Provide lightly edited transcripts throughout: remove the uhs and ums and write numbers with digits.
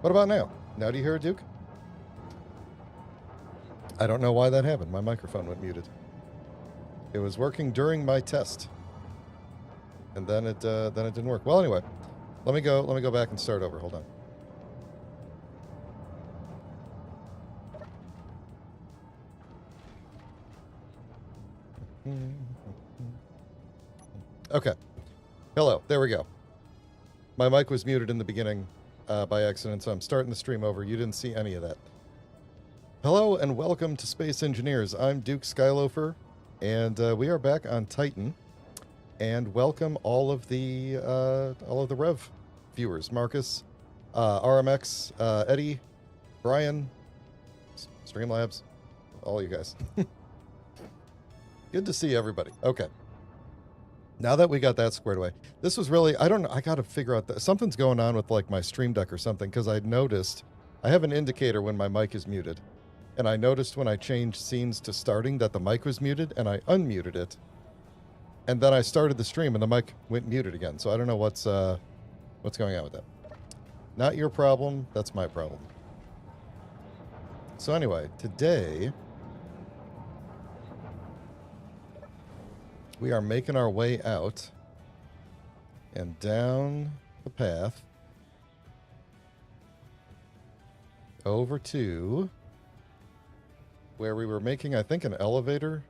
What about now? Now do you hear it, Duke? I don't know why that happened. My microphone went muted. It was working during my test, and then it didn't work. Well, anyway, let me go back and start over. Hold on. Okay. Hello. There we go. My mic was muted in the beginning by accident, so I'm starting the stream over. You didn't see any of that. Hello and welcome to Space Engineers. I'm Duke Skyloafer, and we are back on Titan. And welcome all of the Rev viewers: Marcus, RMX, Eddie, Brian, Streamlabs, all you guys. Good to see everybody. Okay. Now that we got that squared away, this was really, I don't know, I got to figure out that something's going on with like my Stream Deck or something, because I noticed I have an indicator when my mic is muted. And I noticed when I changed scenes to starting that the mic was muted, and I unmuted it. And then I started the stream, and the mic went muted again. So I don't know what's going on with that. Not your problem. That's my problem. So anyway, today we are making our way out and down the path over to where we were making, I think, an elevator.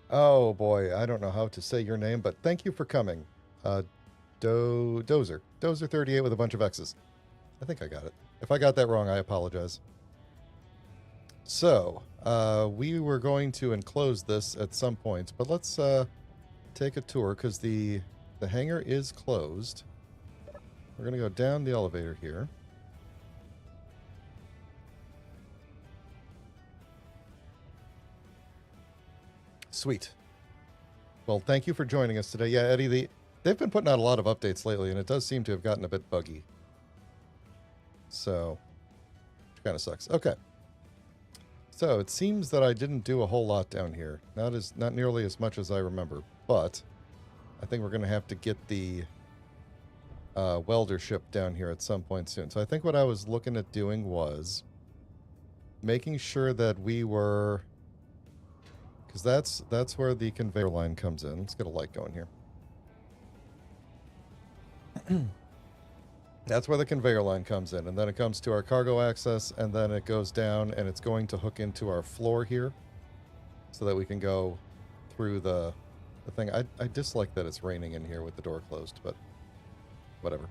Oh boy, I don't know how to say your name, but thank you for coming. Dozer 38 with a bunch of X's. I think I got it. If I got that wrong, I apologize. So, we were going to enclose this at some point, but let's take a tour, because the hangar is closed. We're going to go down the elevator here. Sweet. Well, thank you for joining us today. Yeah, Eddie, they've been putting out a lot of updates lately, and it does seem to have gotten a bit buggy. So, which kind of sucks. Okay. So, it seems that I didn't do a whole lot down here. Not nearly as much as I remember, but I think we're going to have to get the welder ship down here at some point soon. So, I think what I was looking at doing was making sure that we were, because that's where the conveyor line comes in. Let's get a light going here. That's where the conveyor line comes in, and then it comes to our cargo access, and then it goes down, and it's going to hook into our floor here so that we can go through the thing. I dislike that it's raining in here with the door closed, but whatever.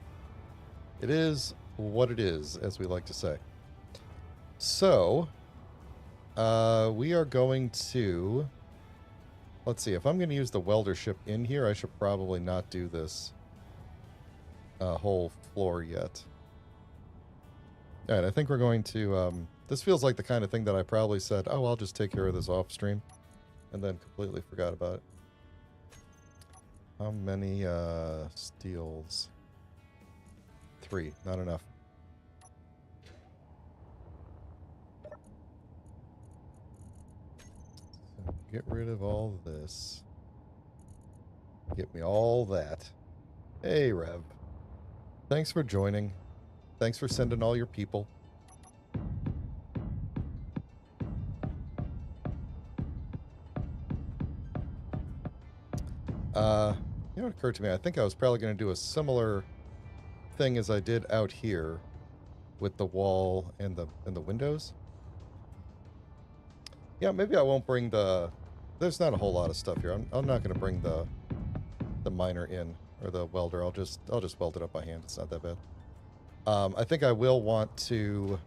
It is what it is, as we like to say. So, we are going to, let's see, if I'm going to use the welder ship in here, I should probably not do this whole floor yet. All right, I think we're going to, this feels like the kind of thing that I probably said, oh, I'll just take care of this off stream, and then completely forgot about it. How many steels? 3, not enough. So get rid of all this. Get me all that. Hey, Rev. Thanks for joining. Thanks for sending all your people. You know, it occurred to me, I think I was probably going to do a similar thing as I did out here with the wall and the windows. Yeah, maybe I won't bring the, there's not a whole lot of stuff here. I'm not going to bring the miner in, or the welder. I'll just weld it up by hand. It's not that bad. I think I will want to,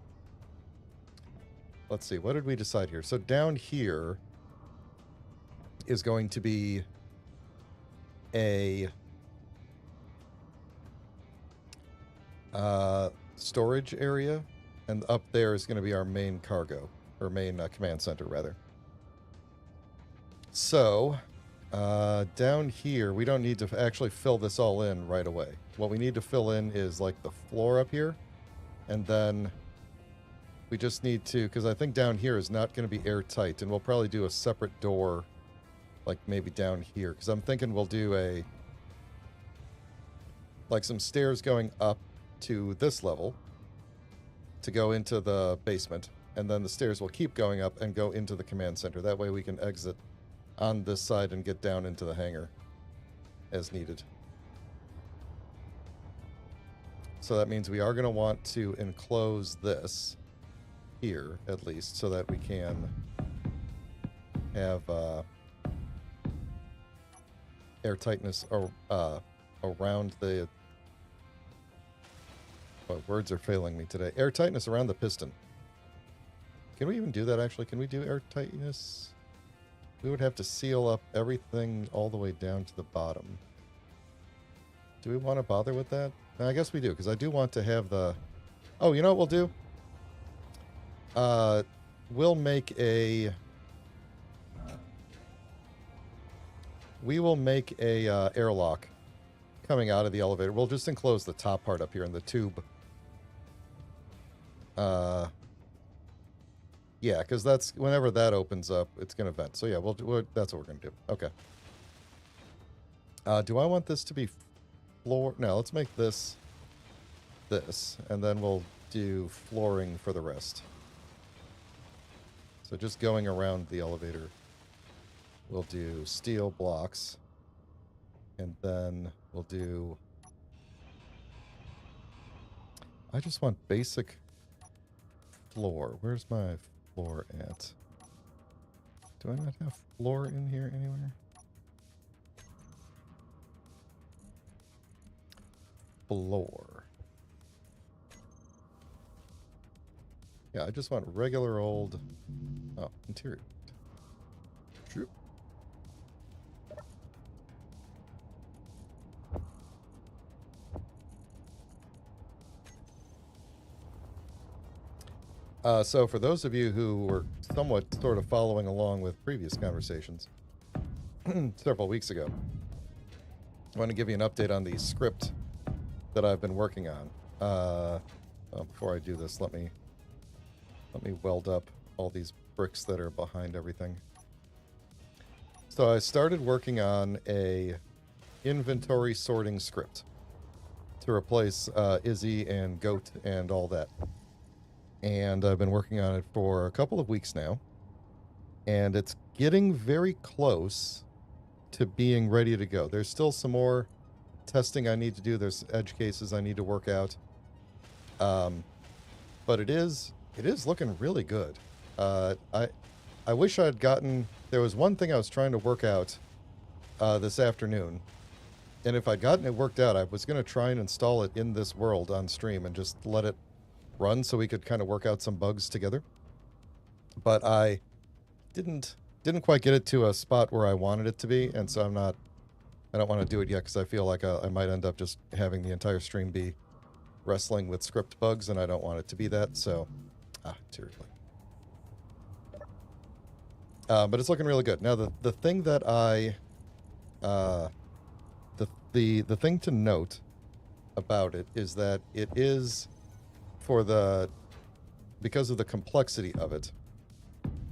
let's see, what did we decide here? So down here is going to be a storage area, and up there is going to be our main cargo, or main command center, rather. So, down here, we don't need to actually fill this all in right away. What we need to fill in is like the floor up here, and then we just need to, because I think down here is not going to be airtight, and we'll probably do a separate door, like maybe down here, because I'm thinking we'll do like some stairs going up to this level to go into the basement, and then the stairs will keep going up and go into the command center. That way we can exit on this side and get down into the hangar as needed. So that means we are going to want to enclose this here, at least, so that we can have airtightness around the... Oh, words are failing me today. Airtightness around the piston. Can we even do that, actually? Can we do airtightness? We would have to seal up everything all the way down to the bottom. Do we want to bother with that? I guess we do, because I do want to have the... Oh, you know what we'll do? We'll make a... We will make a airlock coming out of the elevator. We'll just enclose the top part up here in the tube. Yeah, because that's... Whenever that opens up, it's going to vent. So yeah, that's what we're going to do. Okay. Do I want this to be floor? No, let's make this, and then we'll do flooring for the rest. So just going around the elevator, we'll do steel blocks, and then we'll do... I just want basic floor. Where's my floor at? Do I not have floor in here anywhere? Floor. Yeah, I just want regular old... Oh, interior. True. So for those of you who were somewhat sort of following along with previous conversations several weeks ago, I want to give you an update on the script that I've been working on. Before I do this, let me weld up all these bricks that are behind everything. So I started working on a inventory sorting script to replace Izzy and Goat and all that. And I've been working on it for a couple of weeks now. And it's getting very close to being ready to go. There's still some more testing I need to do. There's edge cases I need to work out. But it is looking really good. I wish I'd gotten... There was one thing I was trying to work out this afternoon. And if I'd gotten it worked out, I was going to try and install it in this world on stream and just let it run so we could kind of work out some bugs together. But I didn't quite get it to a spot where I wanted it to be, and so I don't want to do it yet because I feel like I might end up just having the entire stream be wrestling with script bugs, and I don't want it to be that, so... seriously. But it's looking really good. Now, the thing that I... The thing to note about it is that it is... because of the complexity of it,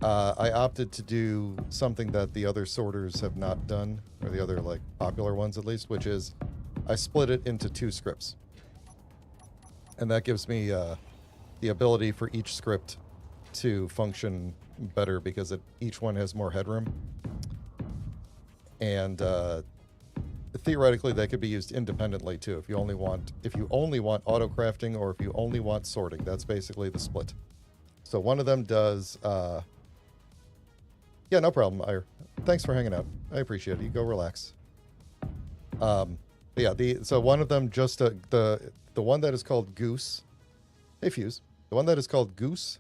I opted to do something that the other sorters have not done, or the other, like, popular ones at least, which is I split it into 2 scripts. And that gives me the ability for each script to function better because each one has more headroom. And theoretically, they could be used independently too. If you only want auto crafting, or if you only want sorting, that's basically the split. So one of them does. Yeah, no problem, Ire. Thanks for hanging out. I appreciate it. You go relax. Yeah, so one of them just the one that is called Goose. Hey, Fuse. The one that is called Goose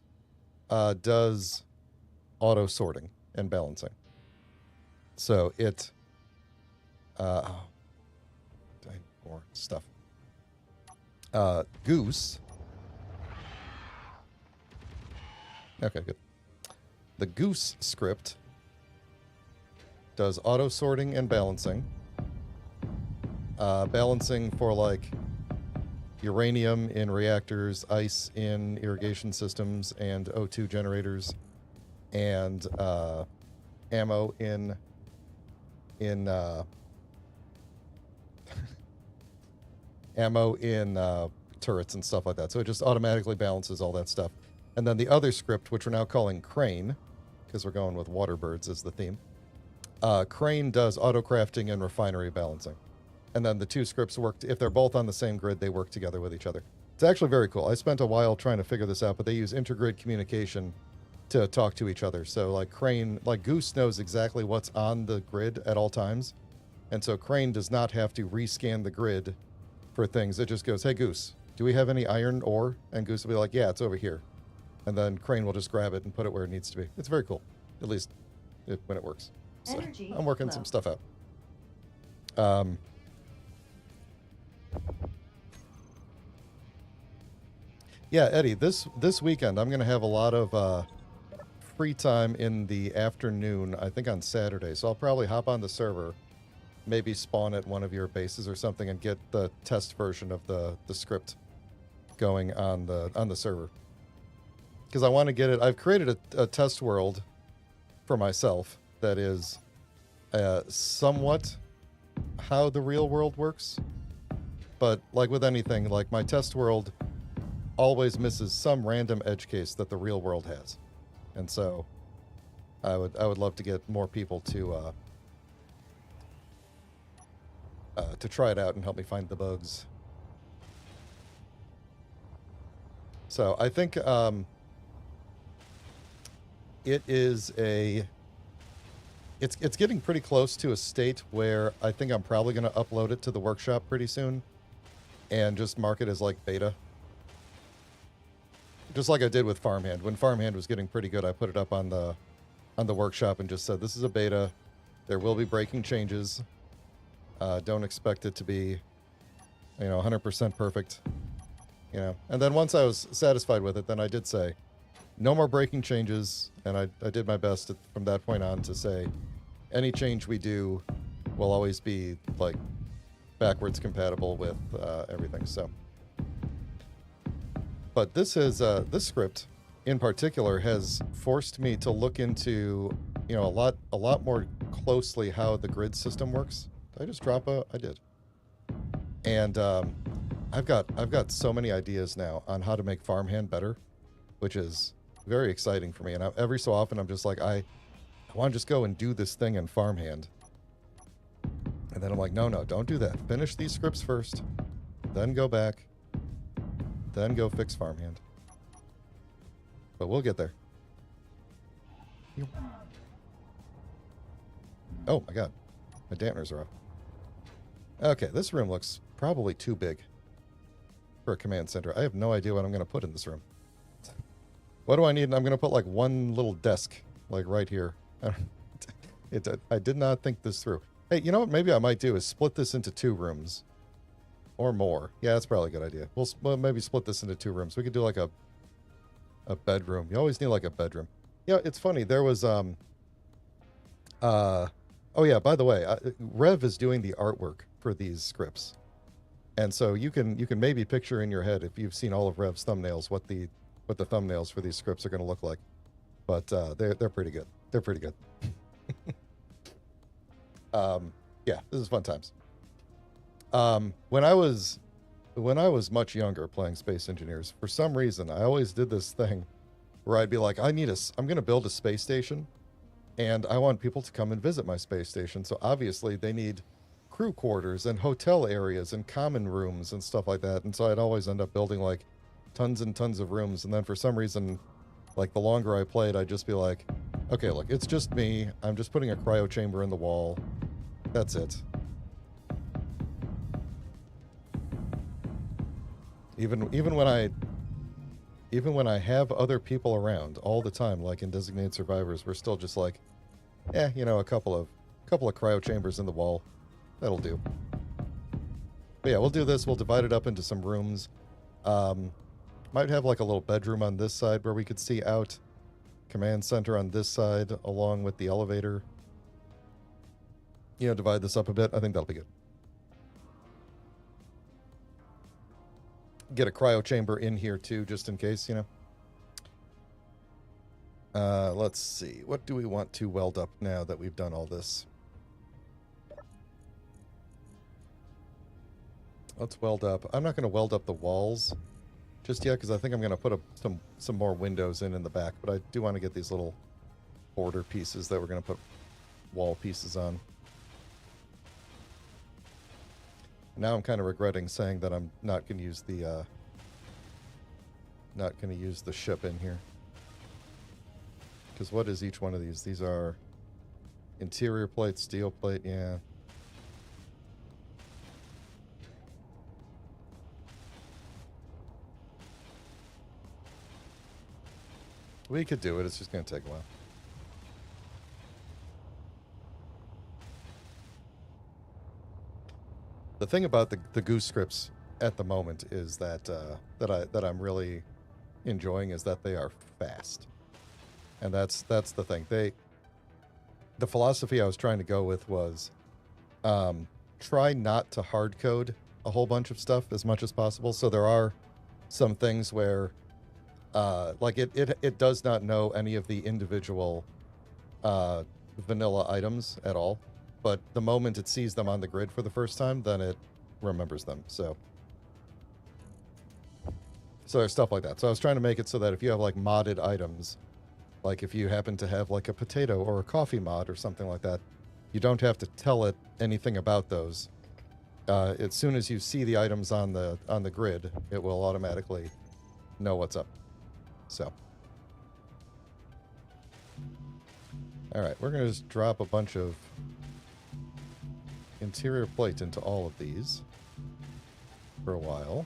does auto sorting and balancing. So it. More stuff. Goose. Okay, good. The Goose script does auto sorting and balancing. Balancing for, like, uranium in reactors, ice in irrigation systems and O2 generators, and ammo in ammo in turrets and stuff like that. So it just automatically balances all that stuff. And then the other script, which we're now calling Crane, because we're going with water birds as the theme, Crane does auto crafting and refinery balancing. And then the two scripts work, if they're both on the same grid, they work together with each other. It's actually very cool. I spent a while trying to figure this out, but they use intergrid communication to talk to each other. So like Crane, like Goose knows exactly what's on the grid at all times. And so Crane does not have to rescan the grid for things. It just goes, hey Goose, do we have any iron ore? And Goose will be like, yeah, it's over here. And then Crane will just grab it and put it where it needs to be. It's very cool, at least when it works. So I'm working some stuff out. Yeah, Eddie, this weekend I'm going to have a lot of free time in the afternoon, I think on Saturday. So I'll probably hop on the server, maybe spawn at one of your bases or something and get the test version of the script going on the server. Because I want to get it. I've created a test world for myself that is somewhat how the real world works. But like with anything, like my test world always misses some random edge case that the real world has. And so I would love to get more people to try it out and help me find the bugs. So I think it's getting pretty close to a state where I think I'm probably going to upload it to the workshop pretty soon and just mark it as like beta. Just like I did with Farmhand. When Farmhand was getting pretty good, I put it up on the workshop and just said, this is a beta. There will be breaking changes. Don't expect it to be, 100% perfect. And then once I was satisfied with it, then I did say, no more breaking changes. And I did my best from that point on to say, any change we do will always be like backwards compatible with everything. So. But this script in particular has forced me to look into, a lot more closely how the grid system works. Did I just drop I did. And I've got so many ideas now on how to make Farmhand better, which is very exciting for me. And every so often I'm just like, I want to just go and do this thing in Farmhand. And then I'm like, no, don't do that. Finish these scripts first, then go back. Then go fix Farmhand. But we'll get there. Oh my god. My dampeners are off. Okay, this room looks probably too big for a command center. I have no idea what I'm going to put in this room. What do I need? I'm going to put like one little desk, like right here. I did not think this through. Hey, you know what maybe I might do is split this into 2 rooms. Or more. Yeah, that's probably a good idea. We'll maybe split this into 2 rooms. We could do like a bedroom. You always need like a bedroom. Yeah, it's funny. There was oh yeah, by the way, Rev is doing the artwork for these scripts. And so you can maybe picture in your head, if you've seen all of Rev's thumbnails, what the thumbnails for these scripts are going to look like. But they're pretty good. They're pretty good. Yeah, this is fun times. When I was much younger playing Space Engineers, for some reason, I always did this thing where I'd be like, I'm going to build a space station and I want people to come and visit my space station. So obviously they need crew quarters and hotel areas and common rooms and stuff like that. And so I'd always end up building like tons and tons of rooms. And then for some reason, like the longer I played, I'd just be like, okay, look, it's just me. I'm just putting a cryo chamber in the wall. That's it. Even when I have other people around all the time, like in Designated Survivors, we're still just like, a couple of cryo chambers in the wall, that'll do. But yeah, we'll do this. We'll divide it up into some rooms. Might have like a little bedroom on this side where we could see out. Command center on this side, along with the elevator. Divide this up a bit. I think that'll be good. Get a cryo chamber in here too, just in case, Let's see. What do we want to weld up now that we've done all this? Let's weld up. I'm not going to weld up the walls just yet because I think I'm going to put some more windows in the back. But I do want to get these little border pieces that we're going to put wall pieces on. Now I'm kind of regretting saying that I'm not going to use the ship in here. Because what is each one of these? These are interior plate, steel plate, yeah. We could do it, it's just going to take a while. The thing about the Goose scripts at the moment is that that I'm really enjoying is that they are fast. And that's the thing. The philosophy I was trying to go with was try not to hard code a whole bunch of stuff as much as possible. So there are some things where like it does not know any of the individual vanilla items at all. But the moment it sees them on the grid for the first time, then it remembers them. So there's stuff like that. So I was trying to make it so that if you have like modded items, like if you happen to have like a potato or a coffee mod or something like that, you don't have to tell it anything about those. As soon as you see the items on the grid, it will automatically know what's up. So, all right, we're gonna just drop a bunch of interior plate into all of these for a while.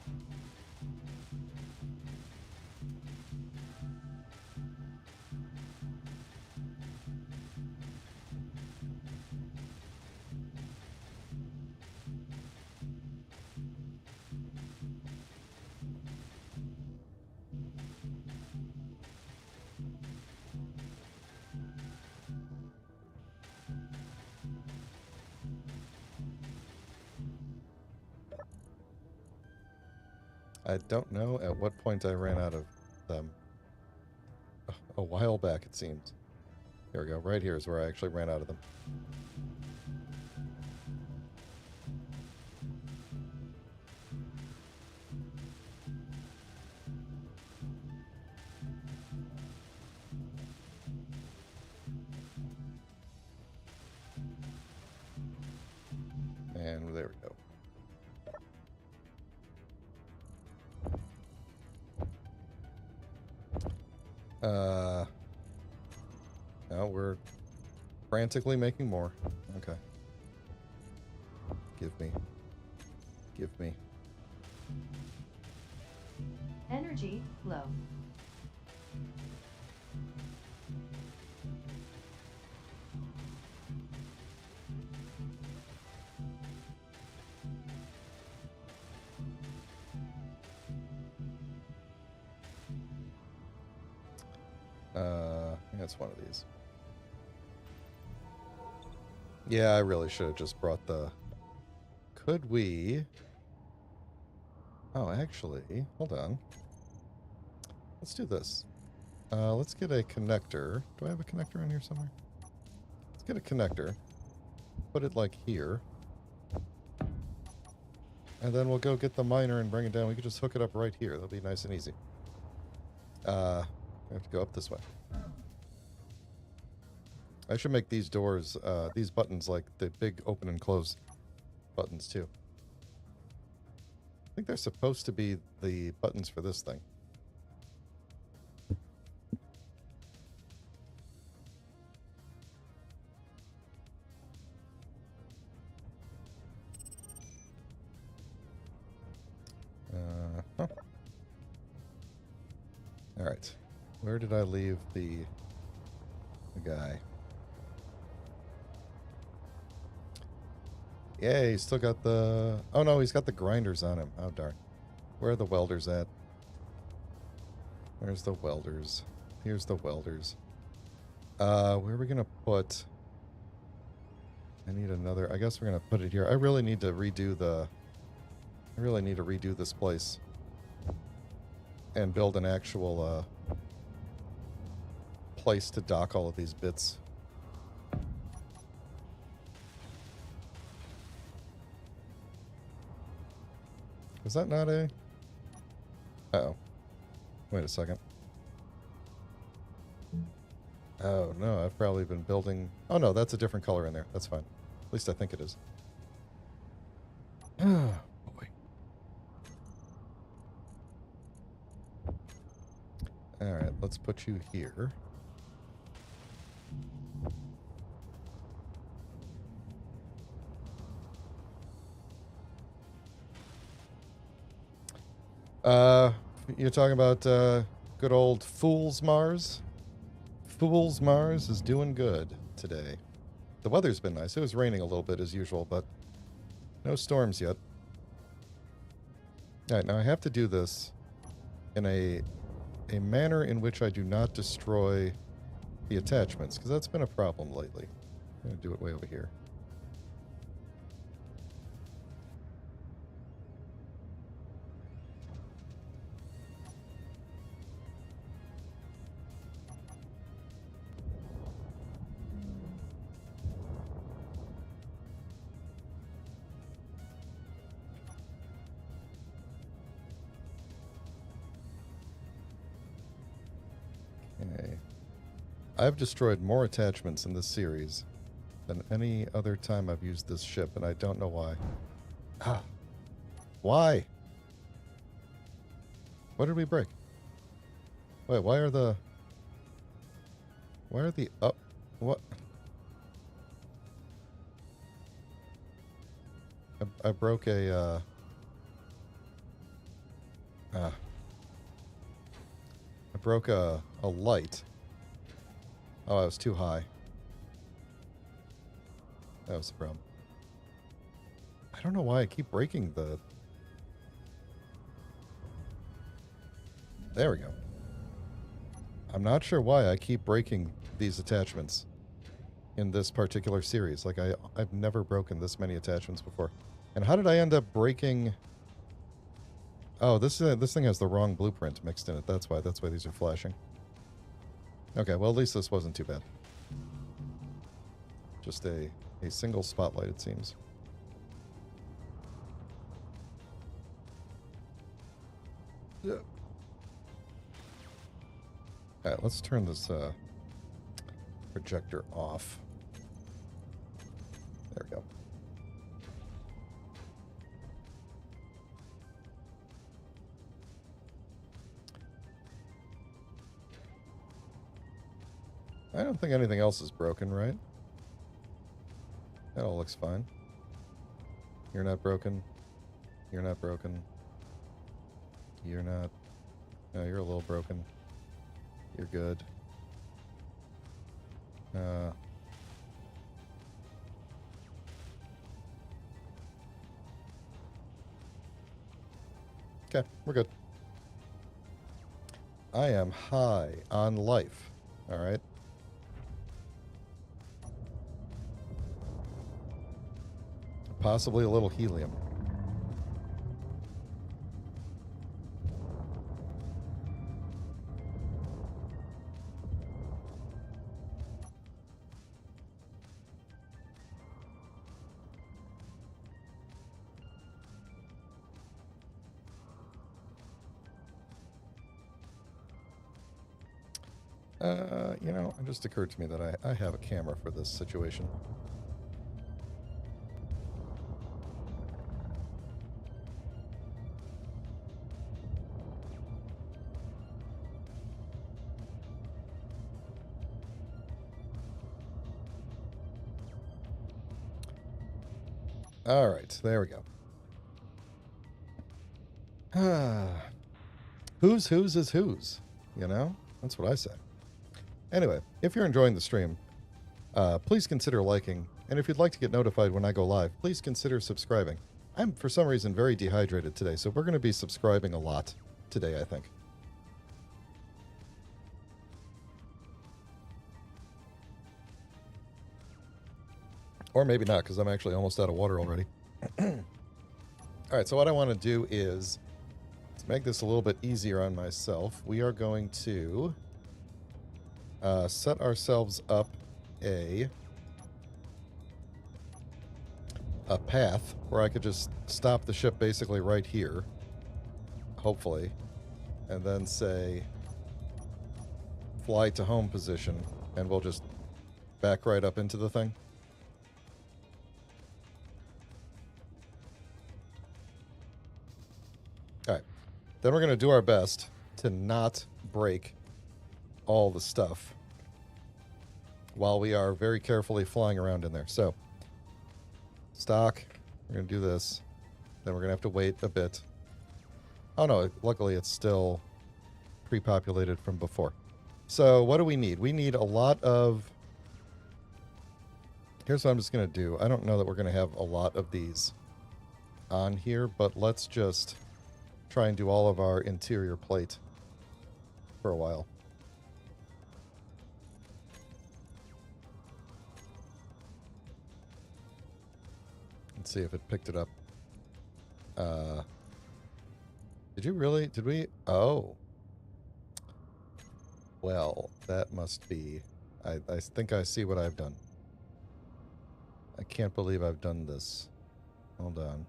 I don't know at what point I ran out of them. A while back, it seems. There we go. Right here is where I actually ran out of them. And there we go. Now we're frantically making more. Okay. Give me. Energy low. That's one of these. Yeah, I really should have just brought the... Could we... Oh, actually, hold on. Let's do this. Let's get a connector. Do I have a connector in here somewhere? Let's get a connector. Put it like here. And then we'll go get the miner and bring it down. We could just hook it up right here. That'll be nice and easy. We have to go up this way. I should make these doors, these buttons like the big open and close buttons too. I think they're supposed to be the buttons for this thing. Huh. All right. Where did I leave the guy? Yeah, he's still got the... Oh, no, he's got the grinders on him. Oh, darn. Where are the welders at? Where's the welders? Here's the welders. Where are we going to put... I need another... I guess we're going to put it here. I really need to redo the... I really need to redo this place. And build an actual, place to dock all of these bits. Is that not a... Uh-oh. Wait a second. Oh, no, I've probably been building... Oh, no, that's a different color in there. That's fine. At least I think it is. Oh, boy. Alright, let's put you here. You're talking about, good old Fool's Mars? Fool's Mars is doing good today. The weather's been nice. It was raining a little bit as usual, but no storms yet. Alright, now I have to do this in a manner in which I do not destroy the attachments, because that's been a problem lately. I'm going to do it way over here. Okay. I've destroyed more attachments in this series than any other time I've used this ship, and I don't know why. Ah. Why? What did we break? Wait, why are the up... What? I broke a, I broke a light. Oh, I was too high. That was the problem. I don't know why I keep breaking the... There we go. I'm not sure why I keep breaking these attachments in this particular series. Like, I've never broken this many attachments before. And how did I end up breaking... Oh, this thing has the wrong blueprint mixed in it. That's why these are flashing. Okay, well, at least this wasn't too bad. Just a single spotlight, it seems. Yeah. Alright, let's turn this projector off. There we go. I don't think anything else is broken, right? That all looks fine. You're not broken. You're not broken. You're not... No, you're a little broken. You're good. Okay, we're good. I am high on life. Alright. Possibly a little helium. You know, it just occurred to me that I have a camera for this situation. All right, there we go. Whose is whose, you know? That's what I say. Anyway, if you're enjoying the stream, please consider liking, and if you'd like to get notified when I go live, please consider subscribing. I'm, for some reason, very dehydrated today, so we're going to be subscribing a lot today, I think. Or maybe not, because I'm actually almost out of water already. Alright, so what I want to do is, to make this a little bit easier on myself, we are going to set ourselves up a path where I could just stop the ship basically right here. hopefully, and then say fly to home position, and we'll just back right up into the thing. Alright. Then we're going to do our best to not break all the stuff while we are very carefully flying around in there. So, stock, we're going to do this. Then we're going to have to wait a bit. Oh no, luckily it's still pre-populated from before. So what do we need? We need a lot of... Here's what I'm just going to do. I don't know that we're going to have a lot of these on here, but let's just try and do all of our interior plate for a while. Let's see if it picked it up. Did you really? Did we? Oh. Well, that must be... I think I see what I've done. I can't believe I've done this. Hold on.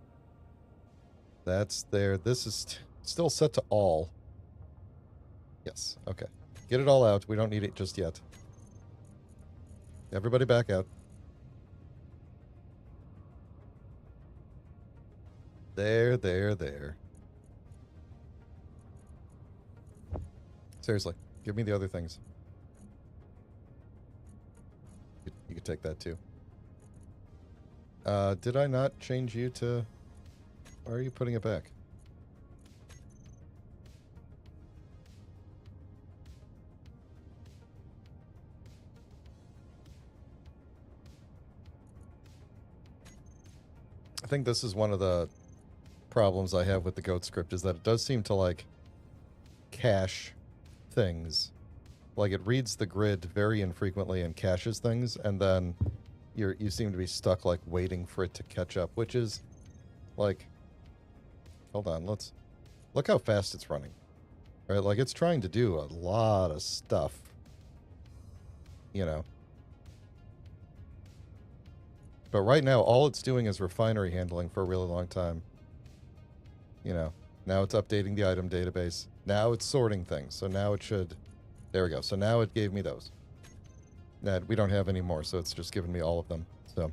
That's there. This is still set to all. Yes, okay. Get it all out. We don't need it just yet. Everybody back out. There. Seriously, give me the other things. You could take that too. Did I not change you to... Why are you putting it back? I think this is one of the problems I have with the goat script, is that it does seem to, like, cache things. Like, it reads the grid very infrequently and caches things, and then you seem to be stuck, like, waiting for it to catch up, which is, like... Hold on, let's... Look how fast it's running. Right, like, it's trying to do a lot of stuff. You know. But right now, all it's doing is refinery handling for a really long time. You know, now it's updating the item database. Now it's sorting things. So now it should... There we go. So now it gave me those. Now, we don't have any more, so it's just given me all of them. So...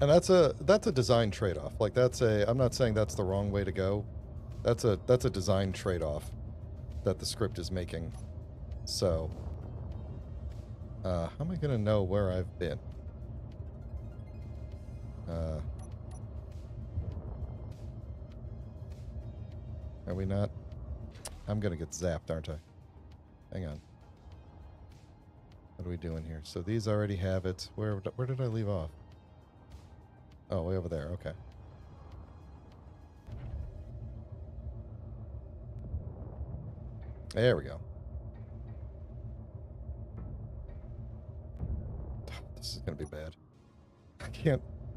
And that's a design trade-off. Like, that's a... I'm not saying that's the wrong way to go. That's a design trade-off that the script is making. So... how am I going to know where I've been? Are we not? I'm going to get zapped, aren't I? Hang on. What are we doing here? So these already have it. Where did I leave off? Oh, way over there. Okay. There we go. This is going to be bad.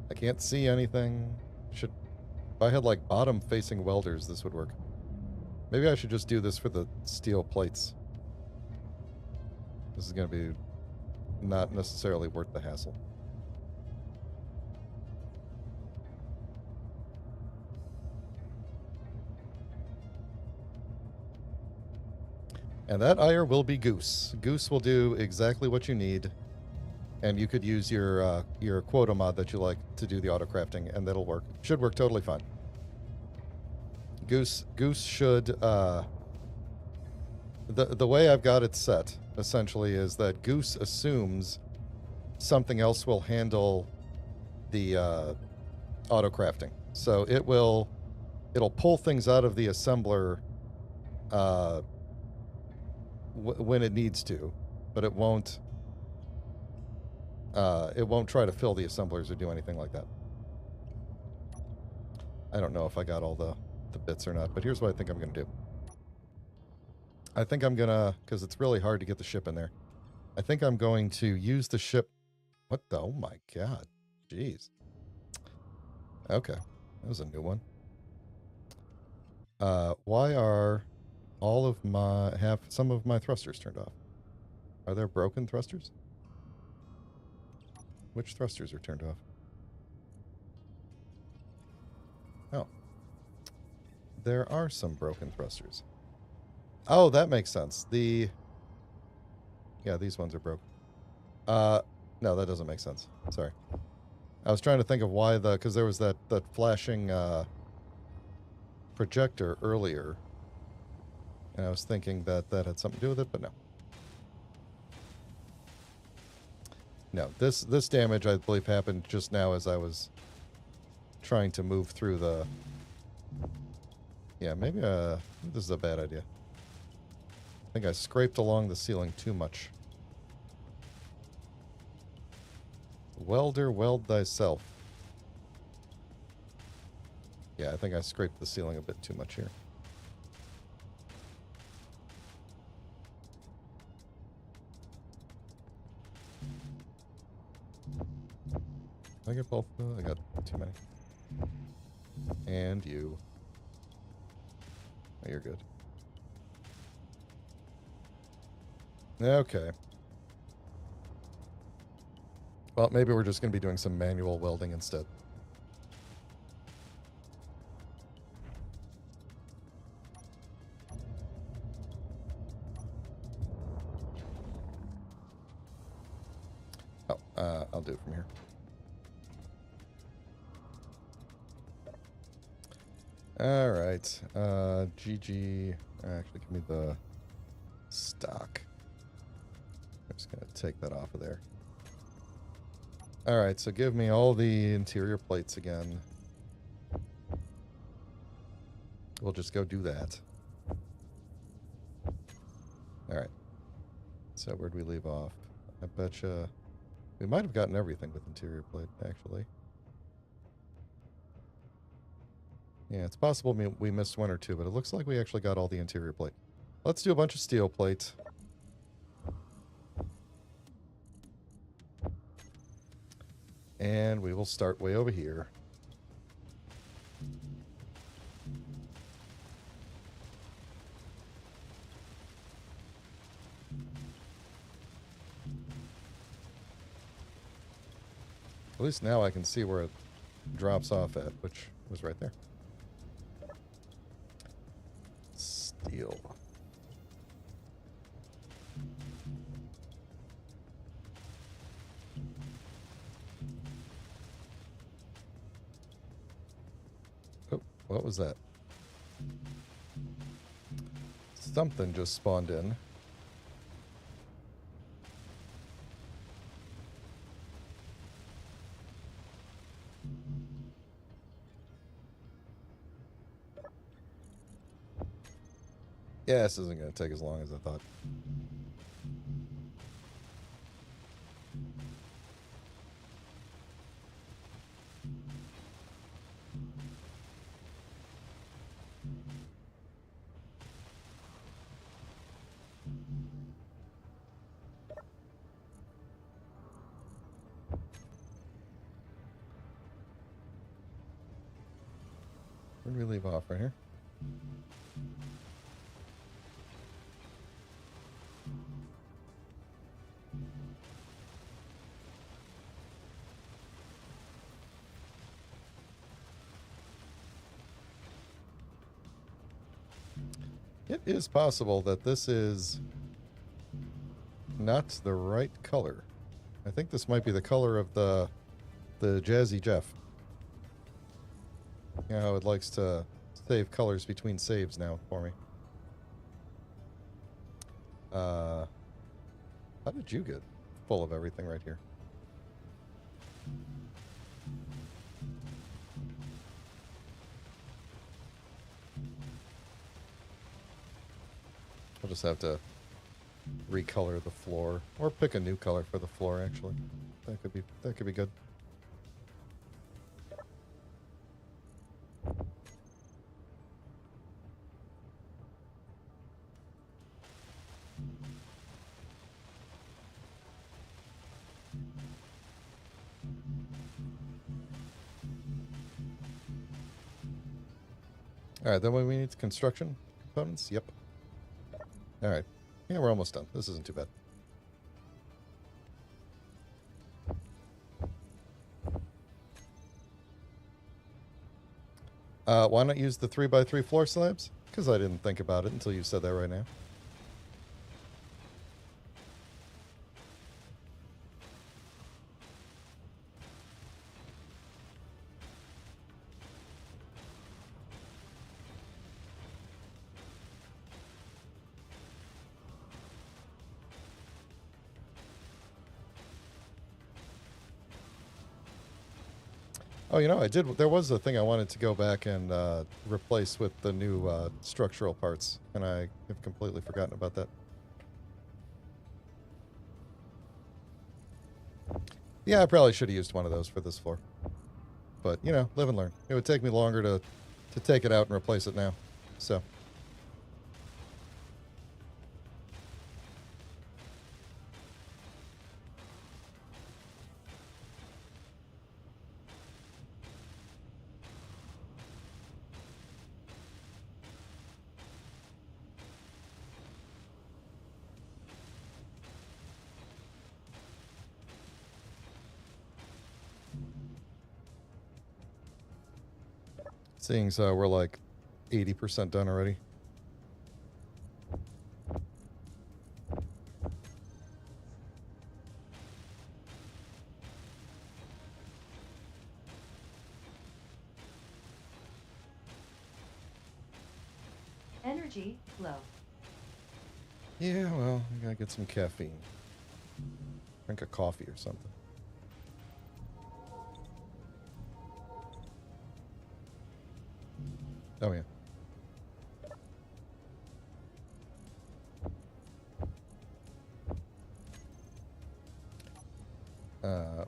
I can't see anything. If I had like bottom facing welders, this would work. Maybe I should just do this for the steel plates. This is going to be not necessarily worth the hassle. And that ire will be Goose. Goose will do exactly what you need. And you could use your quota mod that you like to do the auto crafting, and that'll work. Should work totally fine. Goose should... The way I've got it set, essentially, is that Goose assumes something else will handle the auto crafting. So it'll pull things out of the assembler when it needs to, but it won't try to fill the assemblers or do anything like that. I don't know if I got all the bits or not, but here's what I think I'm going to do. I think I'm going to, because it's really hard to get the ship in there, I think I'm going to use the ship... What the... Oh my god. Jeez. Okay. That was a new one. Why are some of my thrusters turned off? Are there broken thrusters? Which thrusters are turned off? there are some broken thrusters. Oh, that makes sense. Yeah, these ones are broken. No, that doesn't make sense. Sorry. I was trying to think of why because there was that flashing projector earlier, and I was thinking that had something to do with it, but no. No, this damage I believe happened just now as I was trying to move through the. Yeah, maybe this is a bad idea. I think I scraped along the ceiling too much. Welder, weld thyself. Yeah, I think I scraped the ceiling a bit too much here. I get both? I got too many. And you. Oh, you're good. Okay. Well, maybe we're just going to be doing some manual welding instead. Oh, I'll do it from here. All right. GG. Actually, give me the stock. I'm just going to take that off of there. All right, so give me all the interior plates again. We'll just go do that. All right. So where'd we leave off? I betcha we might have gotten everything with interior plate, actually. Yeah, it's possible we missed one or two, but it looks like we actually got all the interior plate. Let's do a bunch of steel plate. And we will start way over here. At least now I can see where it drops off at, which was right there. Steel. Oh, what was that? Something just spawned in. Yeah, this isn't going to take as long as I thought. Where did we leave off? Right here? It is possible that this is not the right color. I think this might be the color of the Jazzy Jeff. You know how it likes to save colors between saves now for me. How did you get full of everything right here? I'll just have to recolor the floor, or pick a new color for the floor. Actually, that could be good. All right, then we need construction components. Yep. All right. Yeah, we're almost done. This isn't too bad. Why not use the 3x3 floor slabs? Because I didn't think about it until you said that right now. Oh, you know, I did. There was a thing I wanted to go back and replace with the new structural parts, and I have completely forgotten about that. Yeah, I probably should have used one of those for this floor. But, you know, live and learn. It would take me longer to take it out and replace it now. So. Seeing so we're like 80% done already. Energy low. Yeah, well, I gotta get some caffeine. Drink a coffee or something. Oh, yeah.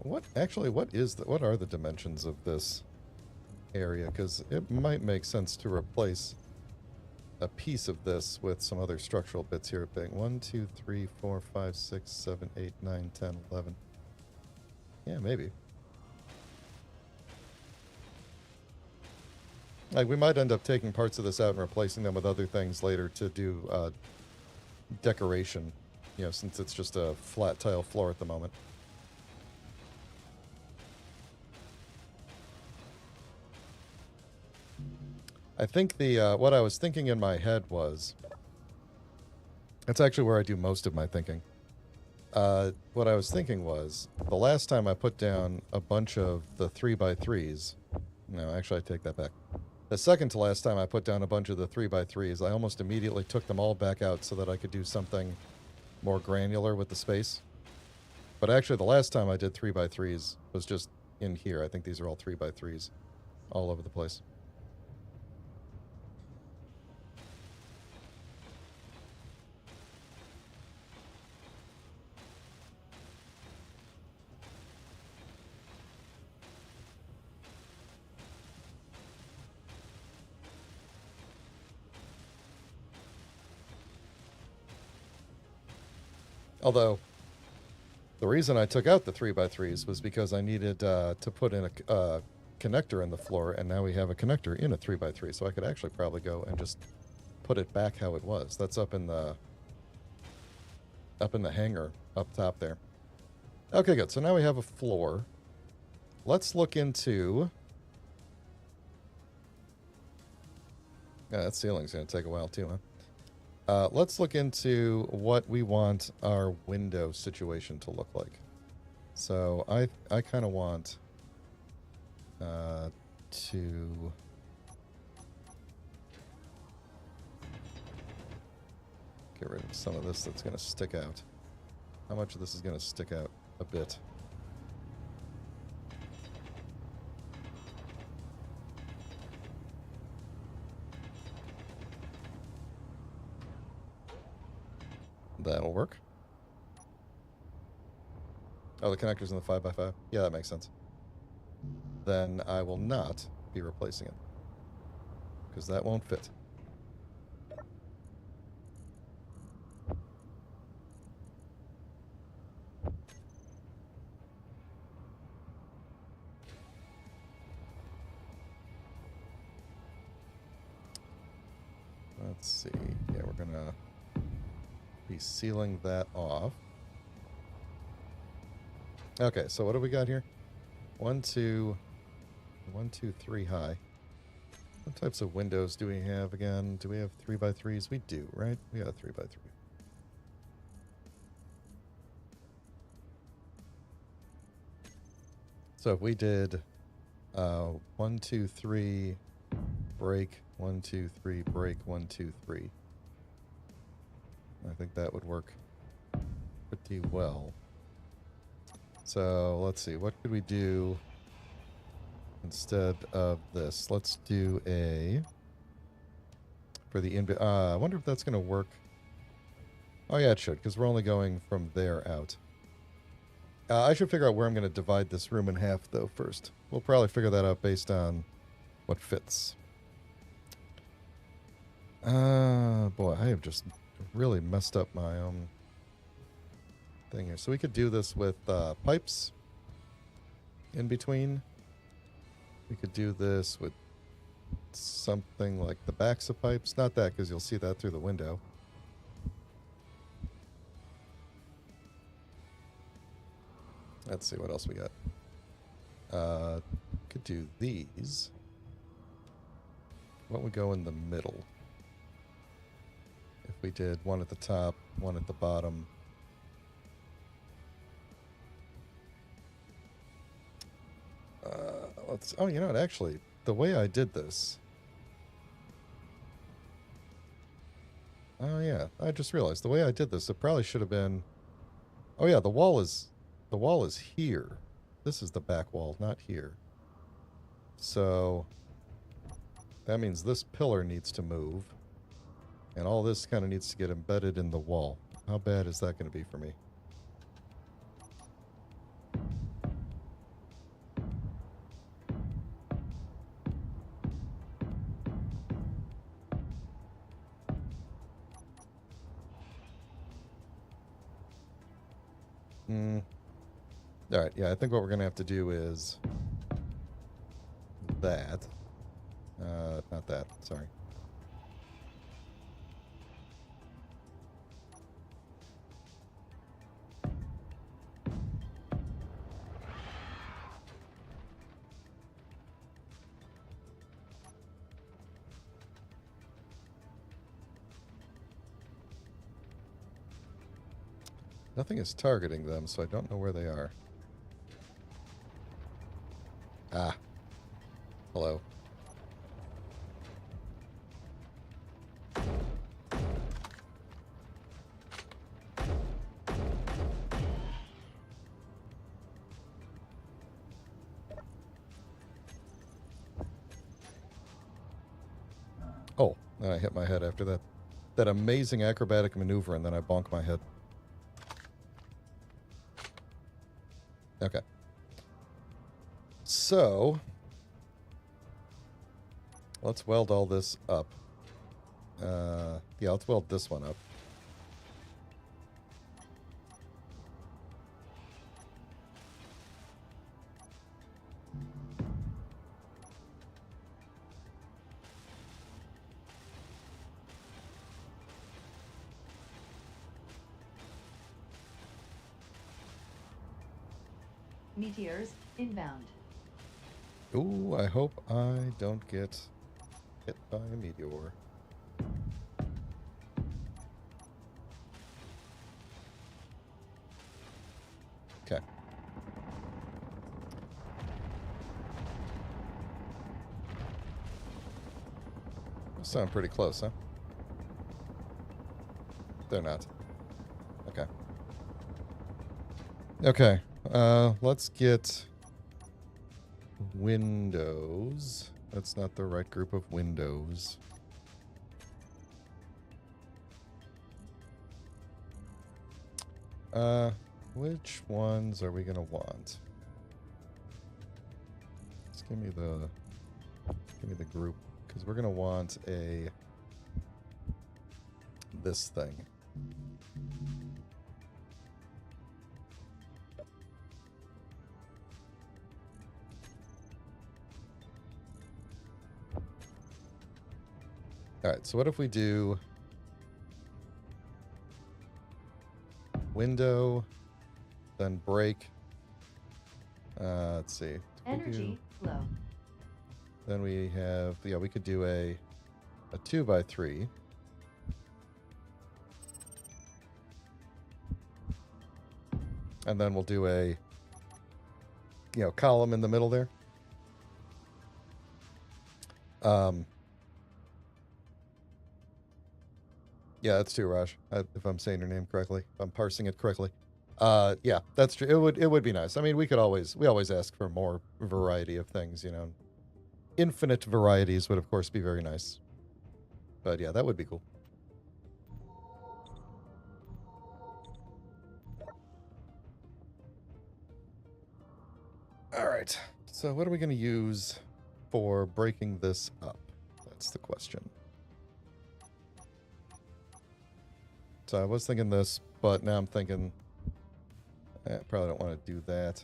What are the dimensions of this area? Because it might make sense to replace a piece of this with some other structural bits here. Being 1, 2, 3, 4, 5, 6, 7, 8, 9, 10, 11. Yeah, maybe. Like, we might end up taking parts of this out and replacing them with other things later to do decoration, you know, since it's just a flat tile floor at the moment. I think the what I was thinking in my head was, that's actually where I do most of my thinking. What I was thinking was, the last time I put down a bunch of the 3x3s, no, actually I take that back. The second to last time I put down a bunch of the 3x3s, I almost immediately took them all back out so that I could do something more granular with the space. But actually the last time I did 3x3s was just in here. I think these are all 3x3s all over the place. Although, the reason I took out the 3x3s was because I needed to put in a connector in the floor, and now we have a connector in a 3x3, so I could actually probably go and just put it back how it was. That's up in the hangar up top there. Okay, good. So now we have a floor. Let's look into... Yeah, that ceiling's going to take a while too, huh? Let's look into what we want our window situation to look like. So I kind of want to get rid of some of this that's going to stick out. How much of this is going to stick out? A bit. That'll work. Oh, the connector's in the 5x5? Yeah, that makes sense. Then I will not be replacing it, because that won't fit. Let's see. Yeah, we're going to be sealing that off. Okay, so what do we got here? 1, 2, 1, 2, 3 high. What types of windows do we have again? Do we have 3x3s? We do, right? We got a 3x3. So if we did 1, 2, 3, break, 1, 2, 3, break, 1, 2, 3. I think that would work pretty well. So let's see, what could we do instead of this? Let's do a for the I wonder if that's going to work. Oh yeah, it should, because we're only going from there out. I should figure out where I'm going to divide this room in half, though, first. We'll probably figure that out based on what fits. Boy, I have just really messed up my own thing here. So we could do this with pipes in between. We could do this with something like the backs of pipes. Not that, because you'll see that through the window. Let's see what else we got. Could do these. What would go in the middle? If we did one at the top, one at the bottom. Oh, you know what? Actually, the way I did this. Oh yeah, I just realized the way I did this. It probably should have been. Oh yeah, the wall is here. This is the back wall, not here. So that means this pillar needs to move. And all this kind of needs to get embedded in the wall. How bad is that going to be for me? Alright, yeah, I think what we're going to have to do is that. Not that, sorry. Nothing is targeting them, so I don't know where they are. Ah. Hello. Oh, and I hit my head after that amazing acrobatic maneuver, and then I bonk my head. Okay. So, let's weld all this up. Yeah, let's weld this one up. Meteors inbound. Ooh, I hope I don't get hit by a meteor. Okay. Sound pretty close, huh? They're not. Okay. Okay. Let's get windows. That's not the right group of windows. Which ones are we gonna want? Just give me the group, because we're gonna want this thing. Alright, so what if we do window, then break. Let's see. Energy flow. Then we have, yeah, we could do a 2x3. And then we'll do a, column in the middle there. Yeah, that's too, Raj. If I'm saying your name correctly, if I'm parsing it correctly. Yeah, that's true. It would be nice. I mean, we always ask for more variety of things, Infinite varieties would of course be very nice. But yeah, that would be cool. All right. So what are we going to use for breaking this up? That's the question. So I was thinking this, but now I'm thinking I probably don't want to do that.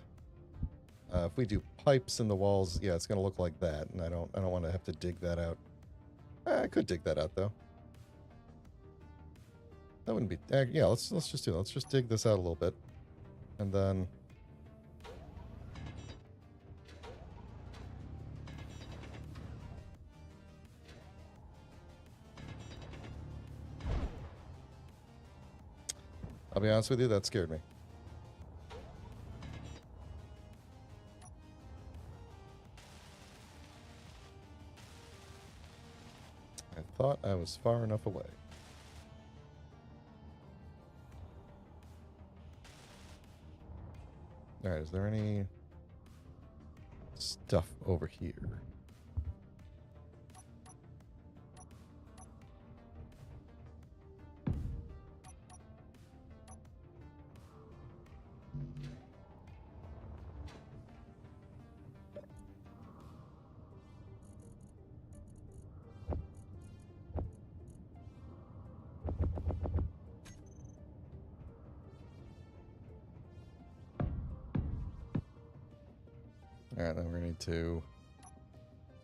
If we do pipes in the walls, yeah, it's going to look like that, and I don't want to have to dig that out. I could dig that out though. That wouldn't be. Yeah, let's just do that. Let's just dig this out a little bit, and then. I'll be honest with you, that scared me. I thought I was far enough away. Alright, is there any stuff over here? Alright, then we're going to need to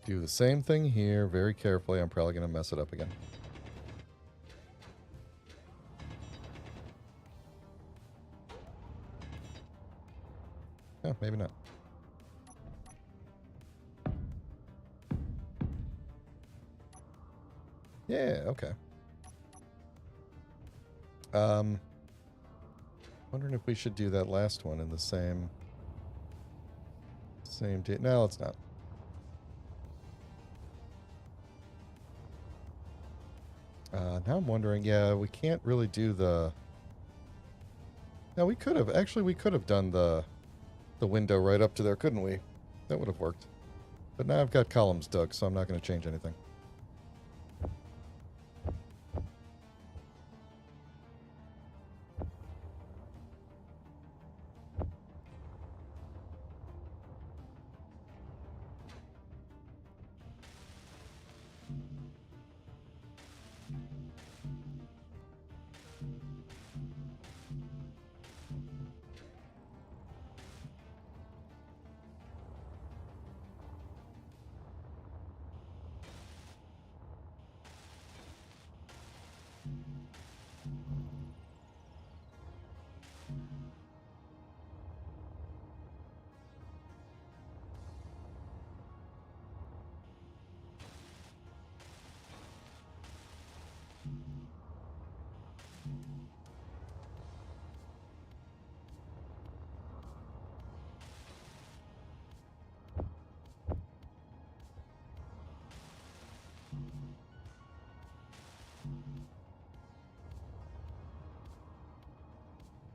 do the same thing here very carefully. I'm probably going to mess it up again. Oh, maybe not. Yeah, okay. Wondering if we should do that last one in the same date. No, it's not. Now I'm wondering, yeah, we can't really do the... No, we could have. Actually, we could have done the window right up to there, couldn't we? That would have worked. But now I've got columns dug, so I'm not going to change anything.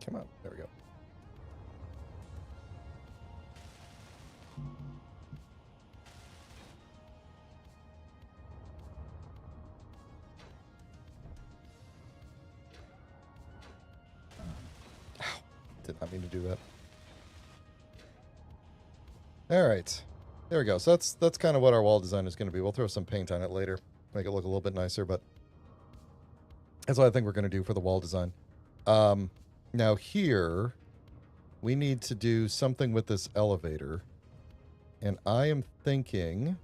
Come on. There we go. Ow. Did not mean to do that. All right. There we go. So that's kind of what our wall design is going to be. We'll throw some paint on it later. Make it look a little bit nicer, but that's what I think we're going to do for the wall design. Now here, we need to do something with this elevator. And I am thinking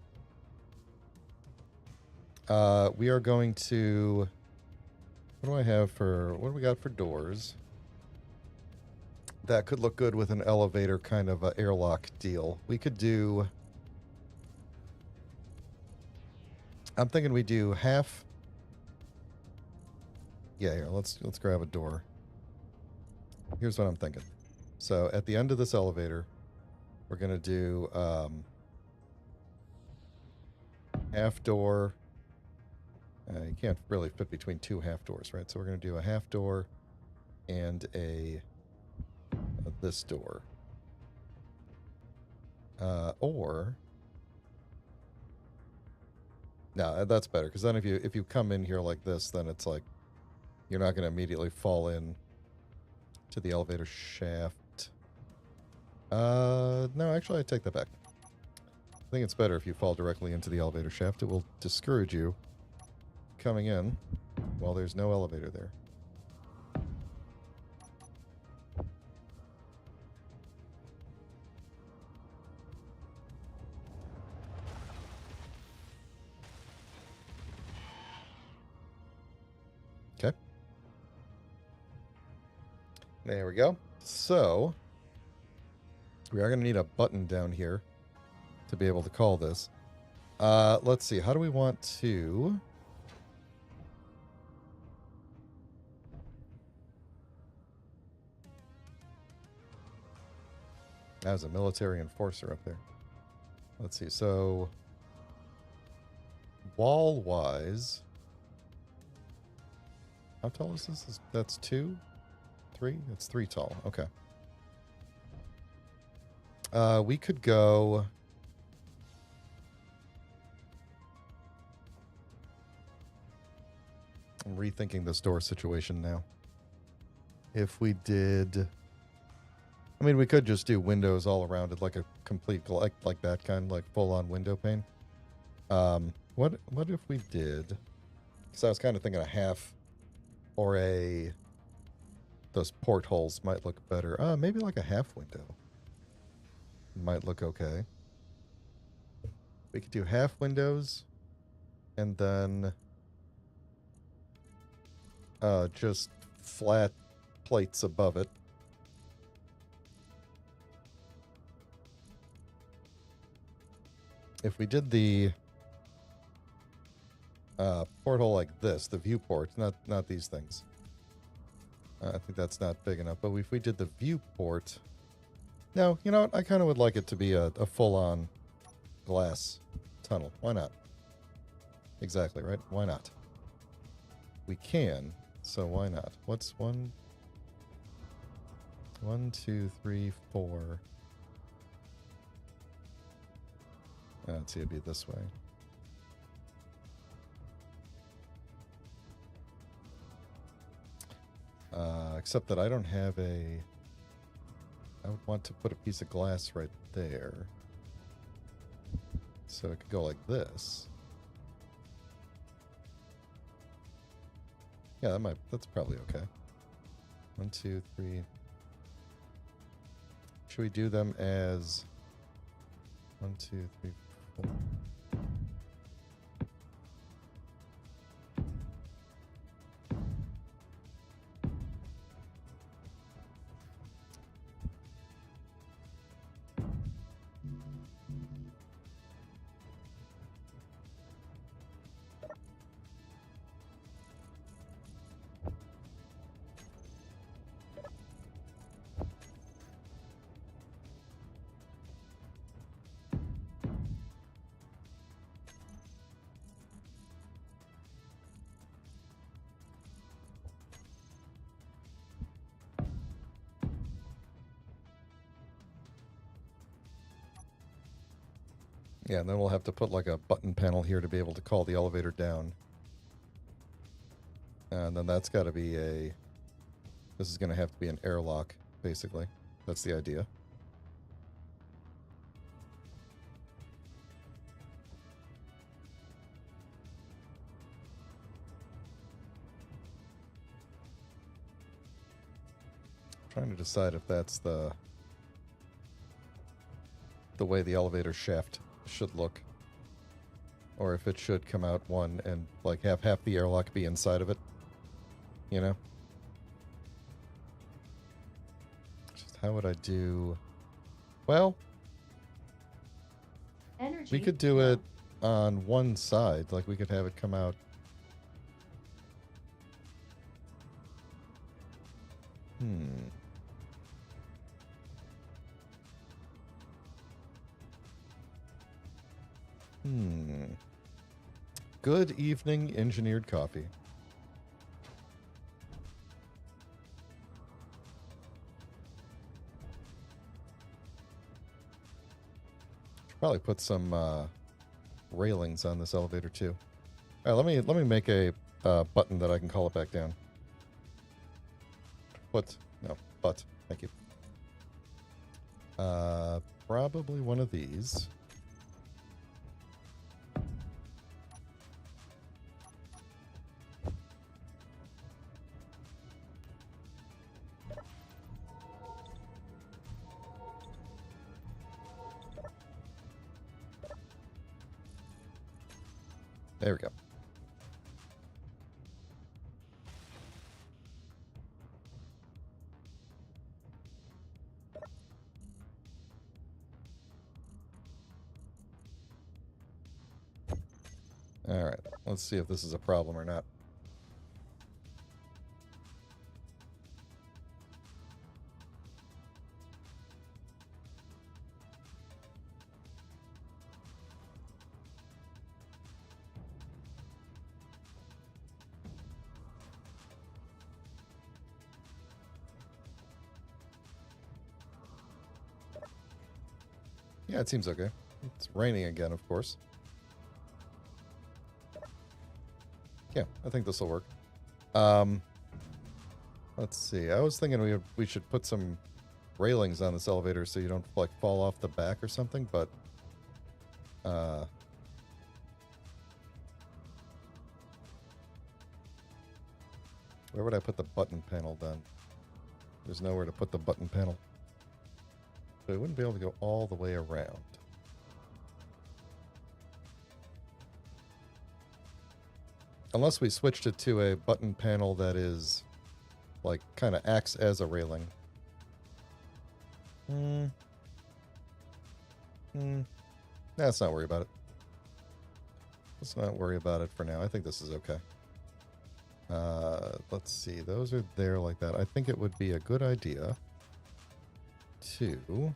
we are going to... What do we got for doors? That could look good with an elevator kind of airlock deal. We could do... I'm thinking we do half. Yeah, here, let's grab a door. Here's what I'm thinking. So at the end of this elevator, we're gonna do half door. You can't really fit between two half doors, right? So we're gonna do a half door and this door. Or no, that's better, because then if you come in here like this, then it's like you're not going to immediately fall in to the elevator shaft. No, actually, I take that back. I think it's better if you fall directly into the elevator shaft. It will discourage you coming in while there's no elevator there. Okay. There we go. So, we are going to need a button down here to be able to call this. Let's see. How do we want to... As a military enforcer up there. Let's see. So, wall-wise... How tall is this? That's 2? 3? It's 3 tall. Okay. We could go... I'm rethinking this door situation now. If we did... I mean, we could just do windows all around it, like a complete... Like that kind, like full-on window pane. What if we did... Because I was kind of thinking a half... Or those portholes might look better. Maybe like a half window. Might look okay. We could do half windows. And then... just flat plates above it. If we did the... porthole like this, the viewport, not these things. I think that's not big enough. But if we did the viewport... No, you know what? I kind of would like it to be a full-on glass tunnel. Why not? Exactly, right? Why not? We can, so why not? What's 1, 2, 3, 4... Let's see, it'd be this way. Except that I don't have a... I would want to put a piece of glass right there. So it could go like this. Yeah, that's probably okay. 1, 2, 3. Should we do them as 1, 2, 3, 4? Yeah, and then we'll have to put like a button panel here to be able to call the elevator down. And then that's got to be a... This is going to have to be an airlock, basically. That's the idea. Trying to decide if that's the way the elevator shaft should look, or if it should come out one and like have half the airlock be inside of it, you know. Just how would I do? Well, Energy we could do it on one side. Like, we could have it come out. Hmm. Good evening, engineered coffee. Should probably put some railings on this elevator too. All right, let me make a button that I can call it back down. What? No, but. Thank you. Probably one of these. There we go. All right, let's see if this is a problem or not. Yeah, it seems okay. It's raining again, of course. Yeah, I think this will work. Let's see. I was thinking we should put some railings on this elevator so you don't like fall off the back or something, but where would I put the button panel then? There's nowhere to put the button panel. So we wouldn't be able to go all the way around. Unless we switched it to a button panel that is, like, kind of acts as a railing. Let's not worry about it. Let's not worry about it for now. I think this is okay. Let's see. Those are there like that. I think it would be a good idea to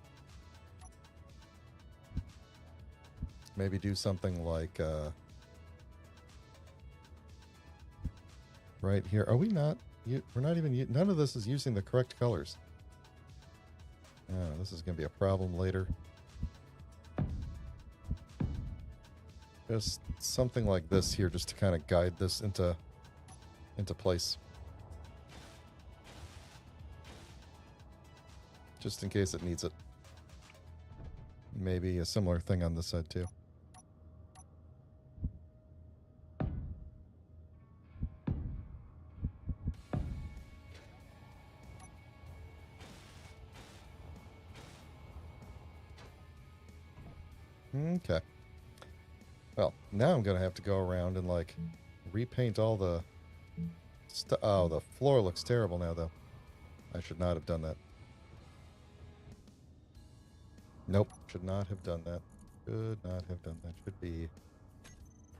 maybe do something like right here. Are we not? We're not even. None of this is using the correct colors. Oh, this is going to be a problem later. Just something like this here, just to kind of guide this into place. Just in case it needs it. Maybe a similar thing on this side too. Okay. Well, now I'm going to have to go around and, like, repaint all the stuff. Oh, the floor looks terrible now, though. I should not have done that. Nope, should not have done that. Should not have done that. Should be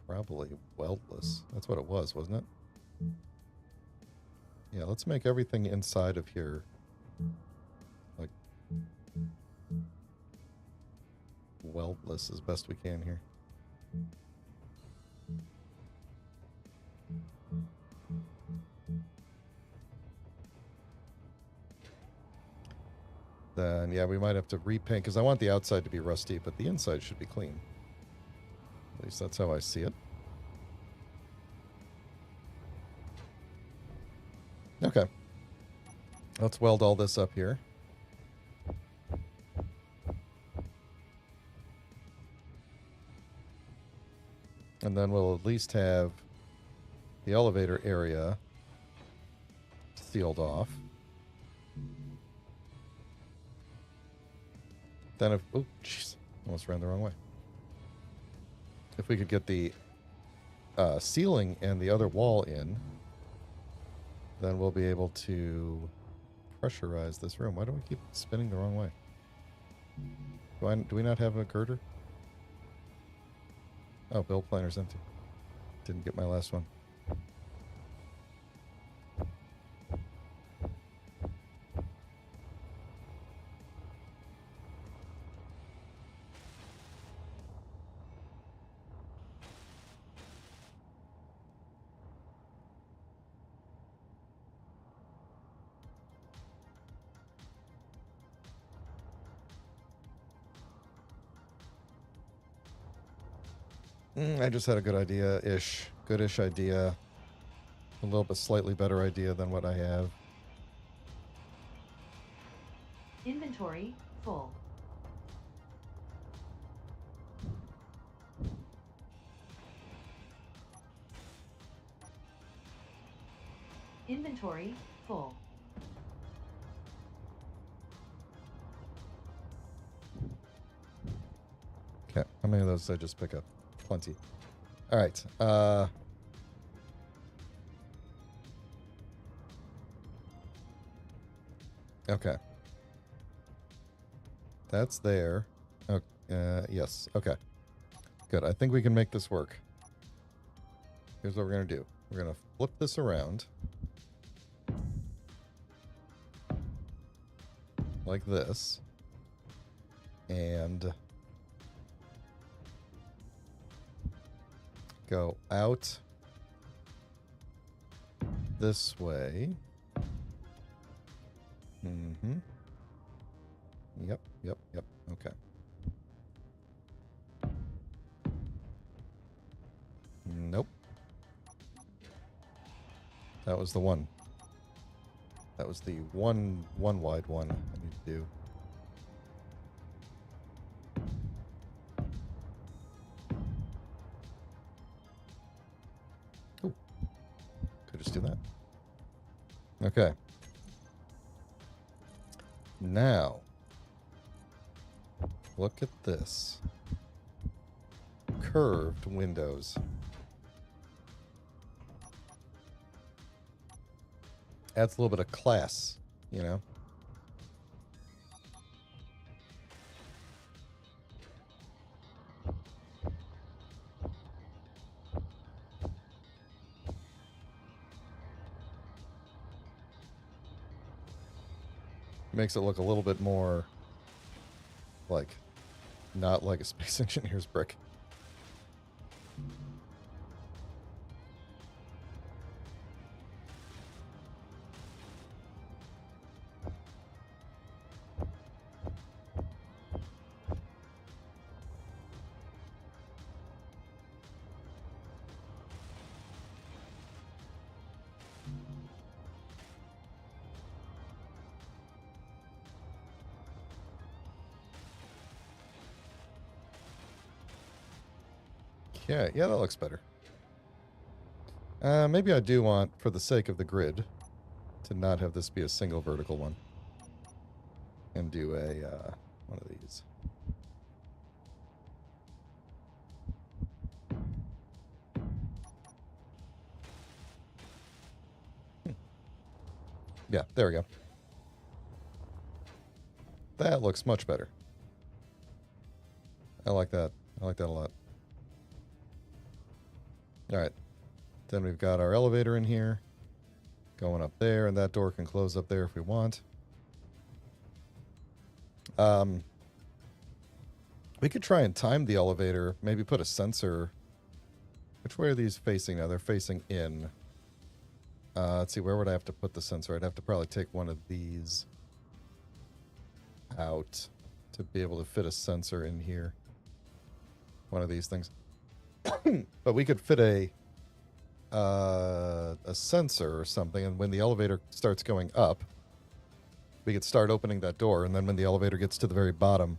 probably weldless. That's what it was, wasn't it? Yeah, let's make everything inside of here, like, weldless as best we can here. Then, yeah, we might have to repaint, because I want the outside to be rusty, but the inside should be clean. At least that's how I see it. Okay. Let's weld all this up here. And then we'll at least have the elevator area sealed off. Then if... Oh, jeez. Almost ran the wrong way. If we could get the ceiling and the other wall in, then we'll be able to pressurize this room. Why do we keep spinning the wrong way? Do we not have a girder? Oh, build planner's empty. Didn't get my last one. I just had a good idea-ish. Goodish idea. A little bit slightly better idea than what I have. Inventory full. Inventory full. Okay, how many of those did I just pick up? Plenty. All right. Okay. That's there. Oh, yes. Okay. Good. I think we can make this work. Here's what we're going to do. We're going to flip this around. Like this. And go out this way. Mm-hmm. Yep. Okay. Nope. That was the one. That was the one wide one I need to do. Ooh. Could just do that. Okay. Now, look at this. Curved windows. Adds a little bit of class, you know? Makes it look a little bit more like, not like a Space Engineer's brick. Yeah, that looks better. Maybe I do want, for the sake of the grid, to not have this be a single vertical one. And do a, one of these. Yeah, there we go. That looks much better. I like that. I like that a lot. All right. Then we've got our elevator in here. Going up there, and that door can close up there if we want. We could try and time the elevator. Maybe put a sensor. Which way are these facing now? They're facing in. Let's see, where would I have to put the sensor? I'd have to probably take one of these out to be able to fit a sensor in here. One of these things. But we could fit a sensor or something, and when the elevator starts going up, we could start opening that door, and then when the elevator gets to the very bottom,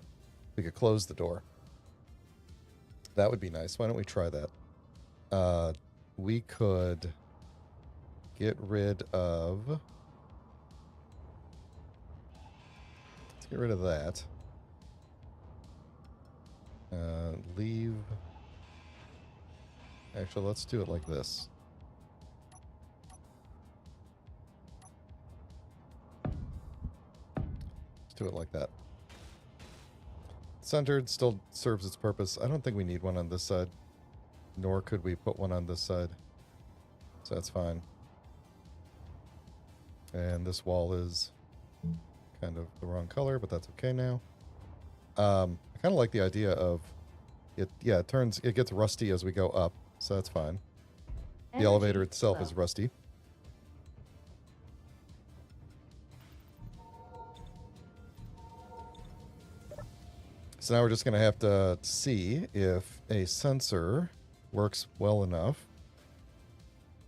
we could close the door. That would be nice. Why don't we try that? We could get rid of... Let's get rid of that. Leave... Actually, let's do it like this. Let's do it like that. Centered, still serves its purpose. I don't think we need one on this side. Nor could we put one on this side. So that's fine. And this wall is kind of the wrong color, but that's okay now. I kind of like the idea of it. Yeah, it gets rusty as we go up, so that's fine. The elevator itself is rusty. So now we're just going to have to see if a sensor works well enough.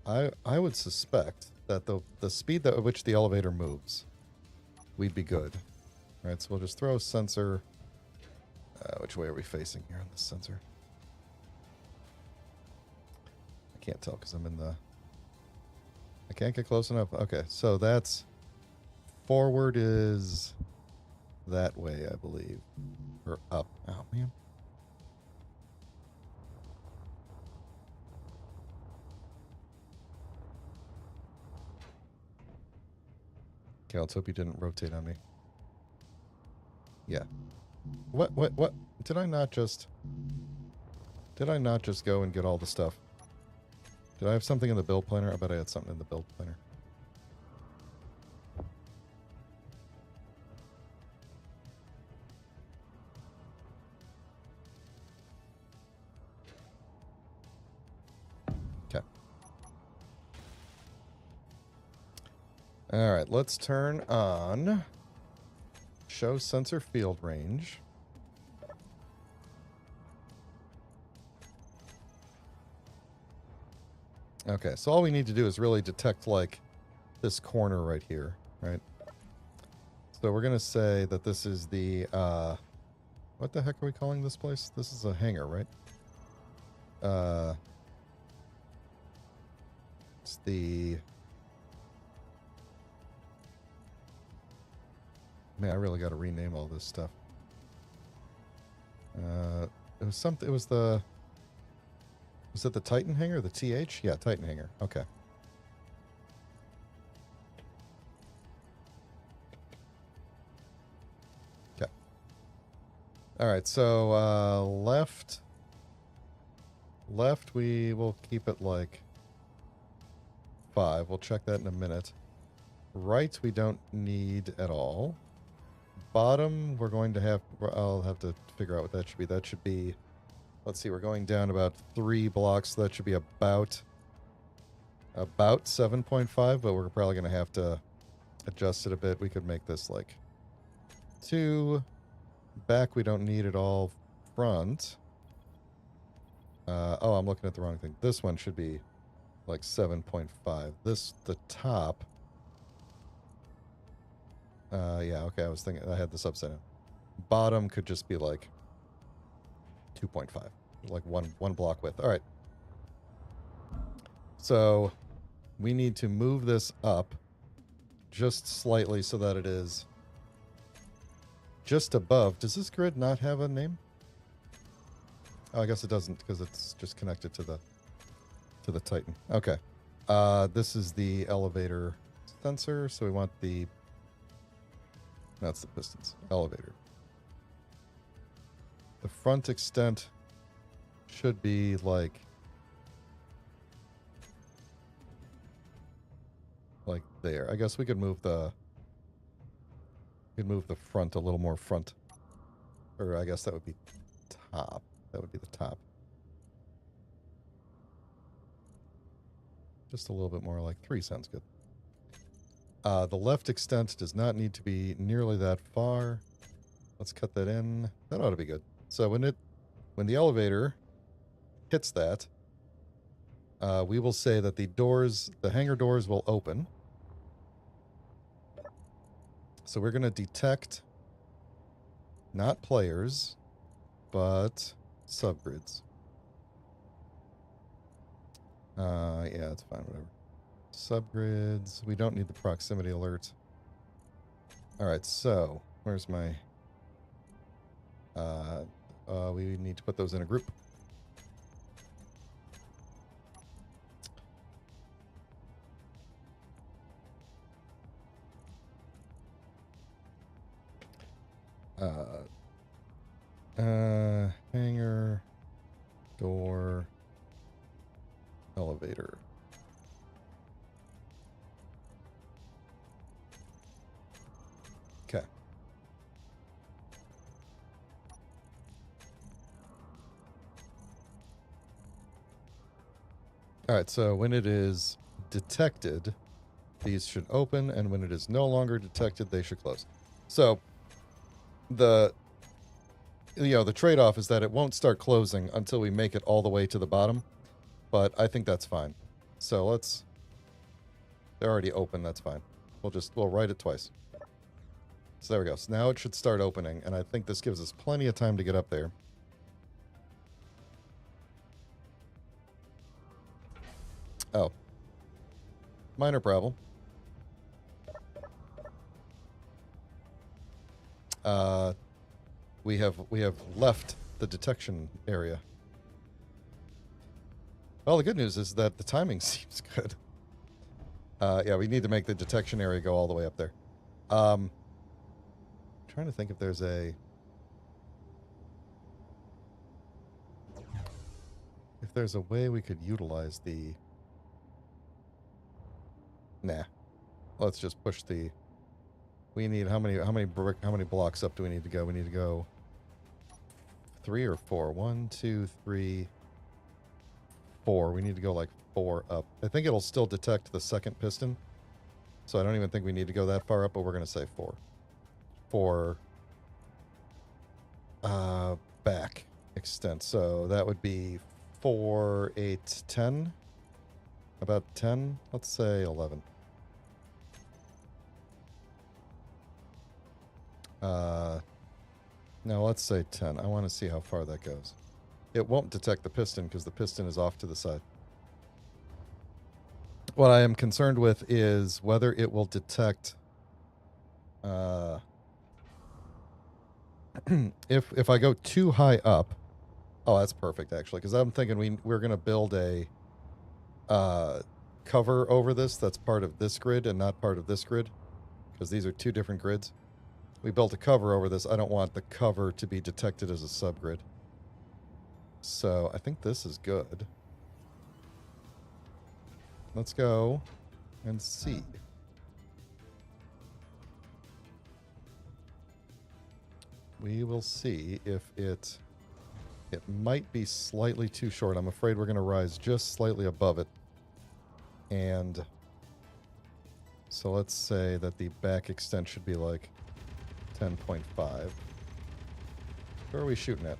I would suspect that the speed at which the elevator moves, we'd be good. All right, so we'll just throw a sensor. Which way are we facing here on this sensor? I can't tell because I'm in the... I can't get close enough. Okay, so that's... Forward is that way, I believe. Or up. Oh, man. Okay, let's hope you didn't rotate on me. Yeah. What? Did I not just go and get all the stuff? Did I have something in the build planner? I bet I had something in the build planner. Okay. All right, let's turn on show sensor field range. Okay, so all we need to do is really detect, like, this corner right here, right? So we're going to say that this is the, what the heck are we calling this place? This is a hangar, right? It's the... Man, I really got to rename all this stuff. It was something, it was the... Was it the Titan hangar? The TH? Yeah, Titan hangar. Okay. Okay. All right, so left, we will keep it like 5. We'll check that in a minute. Right, we don't need at all. Bottom, we're going to have... I'll have to figure out what that should be. That should be... Let's see, we're going down about 3 blocks. So that should be about 7.5, but we're probably going to have to adjust it a bit. We could make this like 2. Back, we don't need it all. Front. Oh, I'm looking at the wrong thing. This one should be like 7.5. The top. Yeah, okay, I was thinking, I had this upside down. Bottom could just be like 2.5, like one block width. All right. So we need to move this up just slightly so that it is just above. Does this grid not have a name? Oh, I guess it doesn't because it's just connected to the Titan. Okay. This is the elevator sensor, so we want the... That's the pistons. Elevator. The front extent should be like there. I guess we could move the front a little more front. Or I guess that would be top. That would be the top. Just a little bit more, like 3 sounds good. The left extent does not need to be nearly that far. Let's cut that in. That ought to be good. So when the elevator hits that, we will say that the hangar doors will open. So we're going to detect not players, but subgrids. Yeah, it's fine, whatever. Subgrids. We don't need the proximity alert. All right, so where's my... we need to put those in a group. Hangar, door, elevator. Okay. All right, so when it is detected, these should open, and when it is no longer detected, they should close. So the the trade-off is that it won't start closing until we make it all the way to the bottom, but I think that's fine. So they're already open, that's fine. We'll write it twice. So there we go. So now it should start opening, and I think this gives us plenty of time to get up there. Oh. Minor problem. We have left the detection area. Well, the good news is that the timing seems good. Yeah, we need to make the detection area go all the way up there. Trying to think if there's a way we could utilize the. Nah, let's just push the. We need how many blocks up do we need to go? We need to go 3 or 4. 1, 2, 3, 4. We need to go like 4 up. I think it'll still detect the second piston, so I don't even think we need to go that far up. But we're gonna say 4. 4. Back extent. So that would be 4, 8, 10. About 10. Let's say 11. No, let's say 10. I want to see how far that goes. It won't detect the piston because the piston is off to the side. What I am concerned with is whether it will detect if I go too high up. Oh, that's perfect actually, because I'm thinking we're going to build a cover over this that's part of this grid and not part of this grid, because these are two different grids. We built a cover over this. I don't want the cover to be detected as a subgrid. So I think this is good. Let's go and see. We will see if it might be slightly too short. I'm afraid we're going to rise just slightly above it. And so let's say that the back extent should be like 10.5. Where are we shooting at?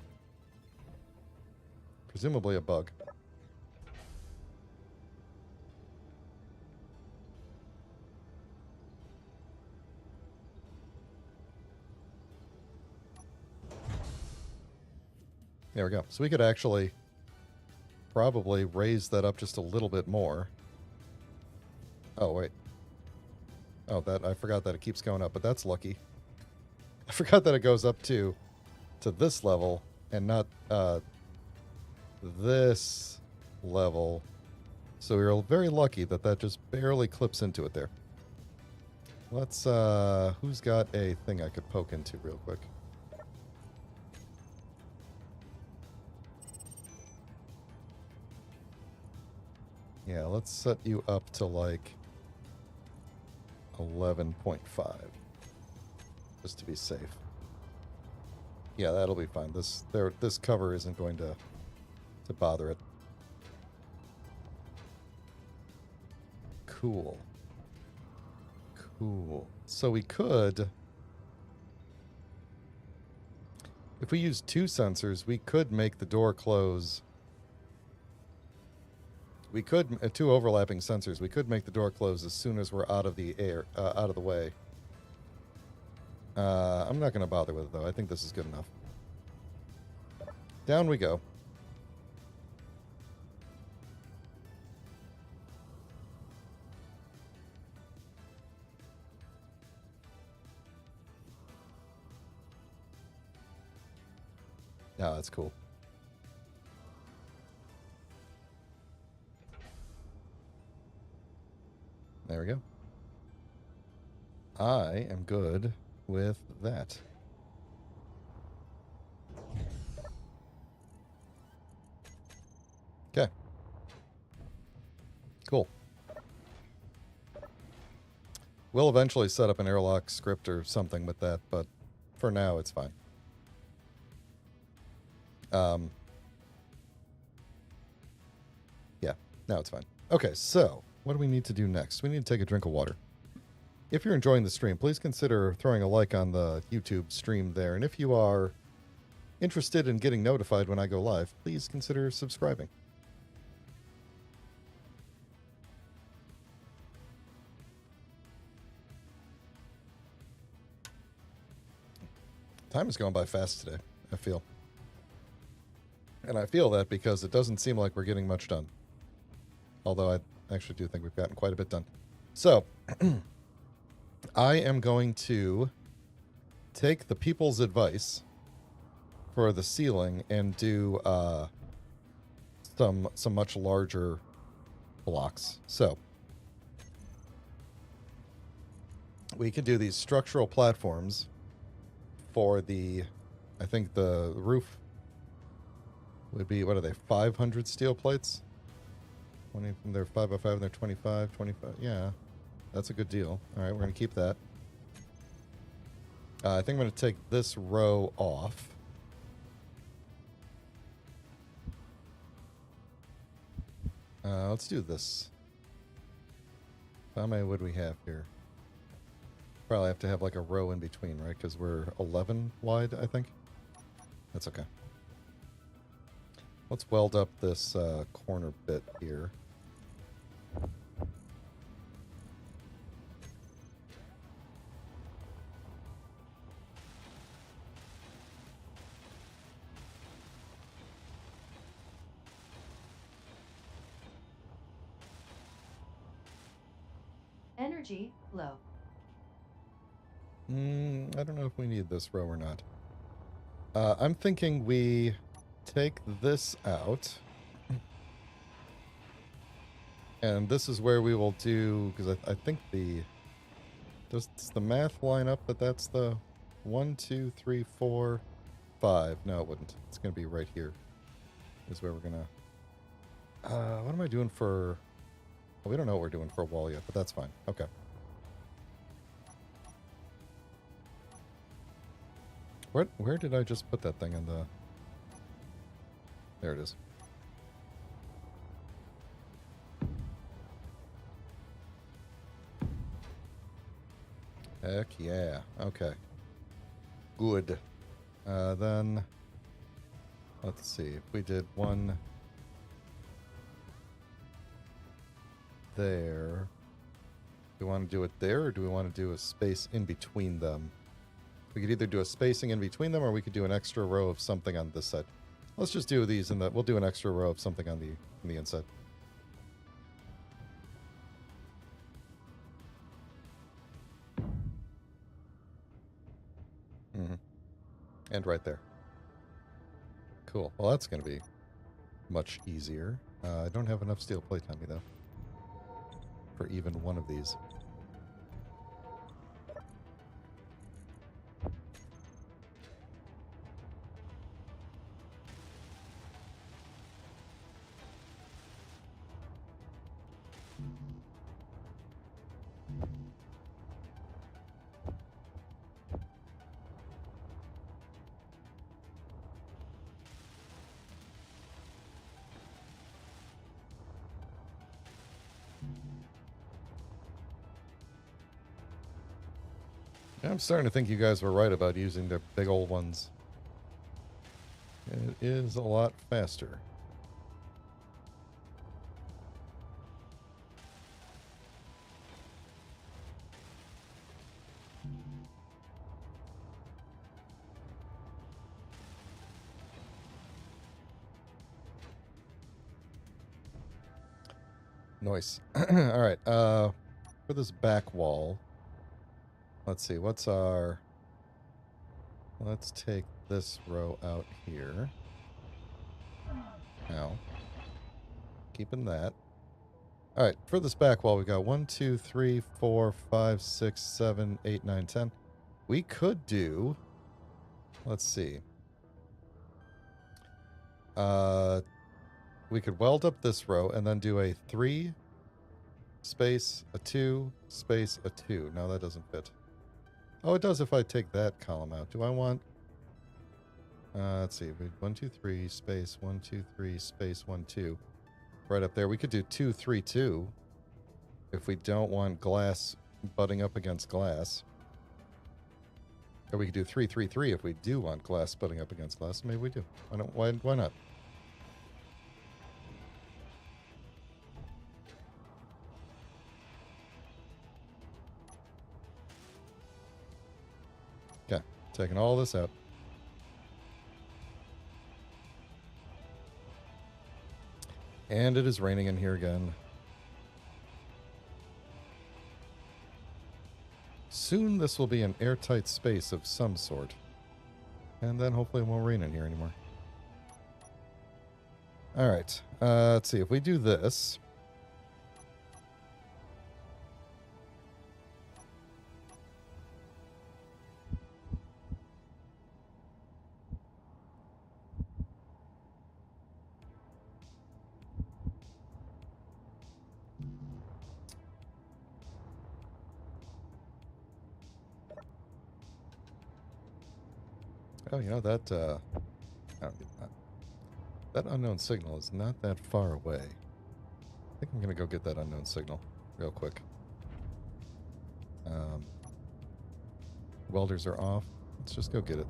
Presumably a bug. There we go. So we could actually probably raise that up just a little bit more. Oh, wait. Oh, I forgot that it keeps going up, but that's lucky. I forgot that it goes up to this level and not this level. So we were very lucky that just barely clips into it there. Let's, who's got a thing I could poke into real quick? Yeah, let's set you up to like 11.5. Just to be safe. Yeah, that'll be fine. This cover isn't going to bother it. Cool. Cool. So we could, if we use 2 sensors, we could make the door close. We could 2 overlapping sensors. We could make the door close as soon as we're out of the out of the way. I'm not going to bother with it, though. I think this is good enough. Down we go. Yeah, that's cool. There we go. I am good with that. Okay. Cool. We'll eventually set up an airlock script or something with that, but for now it's fine. Yeah, now it's fine. Okay, so what do we need to do next? We need to take a drink of water. If you're enjoying the stream, please consider throwing a like on the YouTube stream there. And if you are interested in getting notified when I go live, please consider subscribing. Time is going by fast today, I feel. And I feel that because it doesn't seem like we're getting much done. Although I actually do think we've gotten quite a bit done. So, I am going to take the people's advice for the ceiling and do some much larger blocks. So, we can do these structural platforms for the, I think the roof would be, what are they, 500 steel plates? 20 from their 505 and they're 25, 25. Yeah, that's a good deal. All right, we're going to keep that. I think I'm going to take this row off. Let's do this. How many would we have here? Probably have to have like a row in between, right? Because we're 11 wide, I think. That's okay. Let's weld up this corner bit here. Energy low. I don't know if we need this row or not. I'm thinking we take this out. And this is where we will do, because I think does the math line up that that's the 1, 2, 3, 4, 5. No, it wouldn't. It's going to be right here is where we're going to... what am I doing for... Well, we don't know what we're doing for a wall yet, but that's fine. Okay. Where did I just put that thing in the... There it is. Heck yeah. Okay. Good. Then... Let's see. If we did one... there... Do we want to do it there, or do we want to do a space in between them? We could either do a spacing in between them, or we could do an extra row of something on this side. Let's just do these, and we'll do an extra row of something on the inside. And right there. Cool. Well, that's going to be much easier. I don't have enough steel plate on me, though, for even one of these. I'm starting to think you guys were right about using the big old ones. It is a lot faster. Nice. All right. For this back wall, let's see. What's our... Let's take this row out here. Now, keeping that. All right. For this back wall, we got 1, 2, 3, 4, 5, 6, 7, 8, 9, 10. We could do... Let's see. We could weld up this row and then do a 3, space, a 2, space, a 2. No, that doesn't fit. Oh, it does if I take that column out. Do I want... let's see. 1, 2, 3, space, 1, 2, 3, space, 1, 2. Right up there. We could do 2, 3, 2 if we don't want glass butting up against glass. Or we could do 3, 3, 3 if we do want glass butting up against glass. Maybe we do. Why not? Okay, taking all this out. And it is raining in here again. Soon this will be an airtight space of some sort. And then hopefully it won't rain in here anymore. Alright, let's see. If we do this... Oh, you know, that, I don't get that. That unknown signal is not that far away. I think I'm going to go get that unknown signal real quick. Welders are off. Let's just go get it.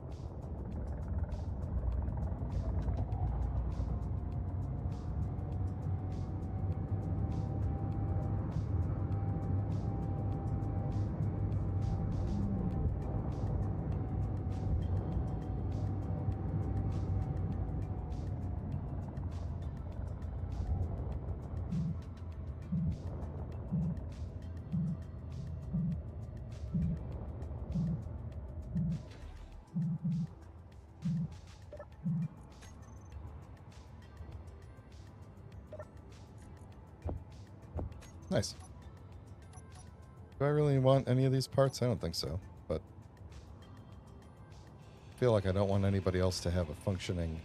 Nice. Do I really want any of these parts? I don't think so, but I feel like I don't want anybody else to have a functioning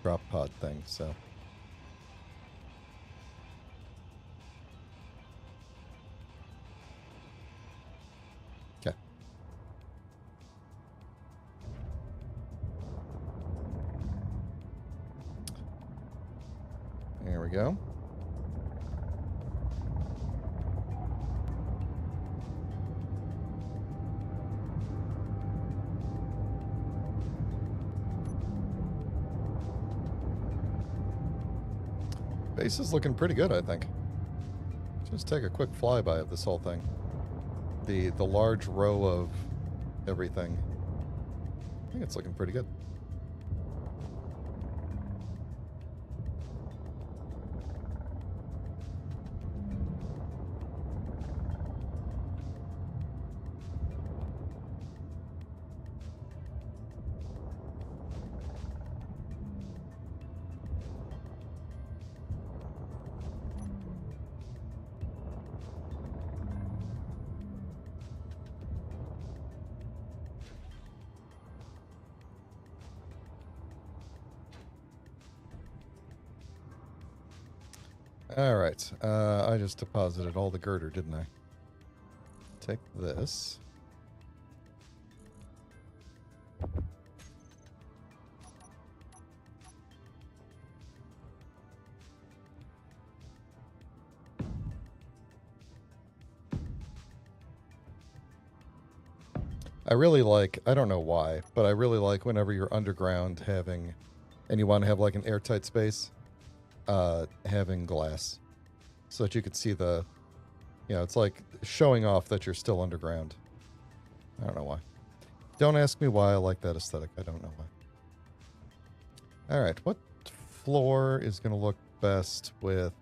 drop pod thing, so. Okay. There we go. Base is looking pretty good, I think. Just take a quick flyby of this whole thing. The large row of everything. I think it's looking pretty good. Alright, I just deposited all the girder, didn't I? Take this. I really like, I don't know why, but I really like whenever you're underground having, and you want to have like an airtight space, having glass. So that you could see the, you know, it's like showing off that you're still underground. I don't know why. Don't ask me why I like that aesthetic. I don't know why. Alright, what floor is going to look best with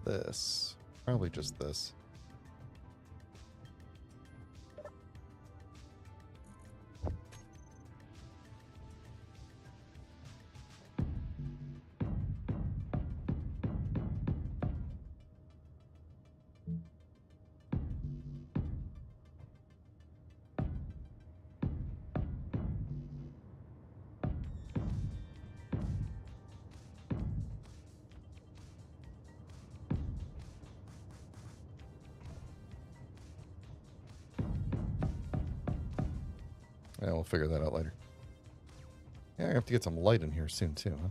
this? Probably just this. Yeah, we'll figure that out later. Yeah, I have to get some light in here soon, too, huh?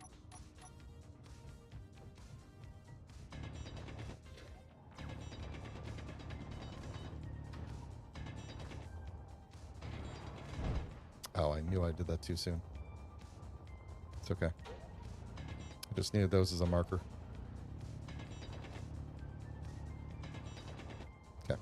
Oh, I knew I did that too soon. It's okay. I just needed those as a marker. Okay.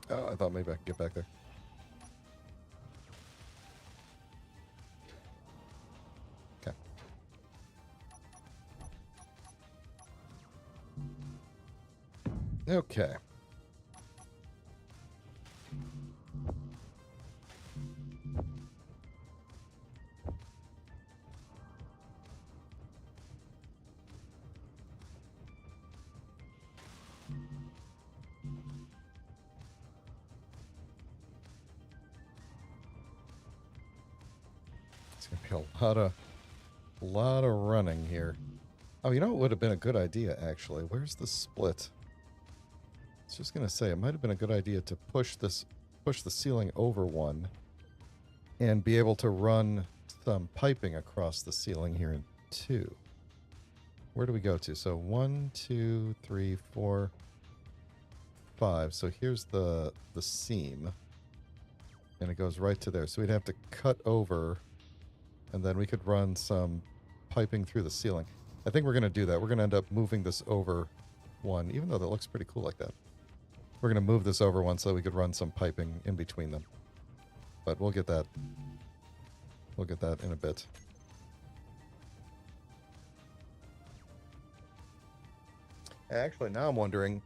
Oh, I thought maybe I could get back there. Okay. Okay. It's gonna be a lot of running here. Oh, you know what would have been a good idea, actually? Where's the split? I was just gonna say, it might have been a good idea to push the ceiling over one and be able to run some piping across the ceiling here in 2. Where do we go to? So 1, 2, 3, 4, 5. So here's the seam. And it goes right to there. So we'd have to cut over, and then we could run some piping through the ceiling. I think we're going to do that. We're going to end up moving this over one, even though that looks pretty cool like that. We're going to move this over one so we could run some piping in between them. But we'll get that. We'll get that in a bit. Actually, now I'm wondering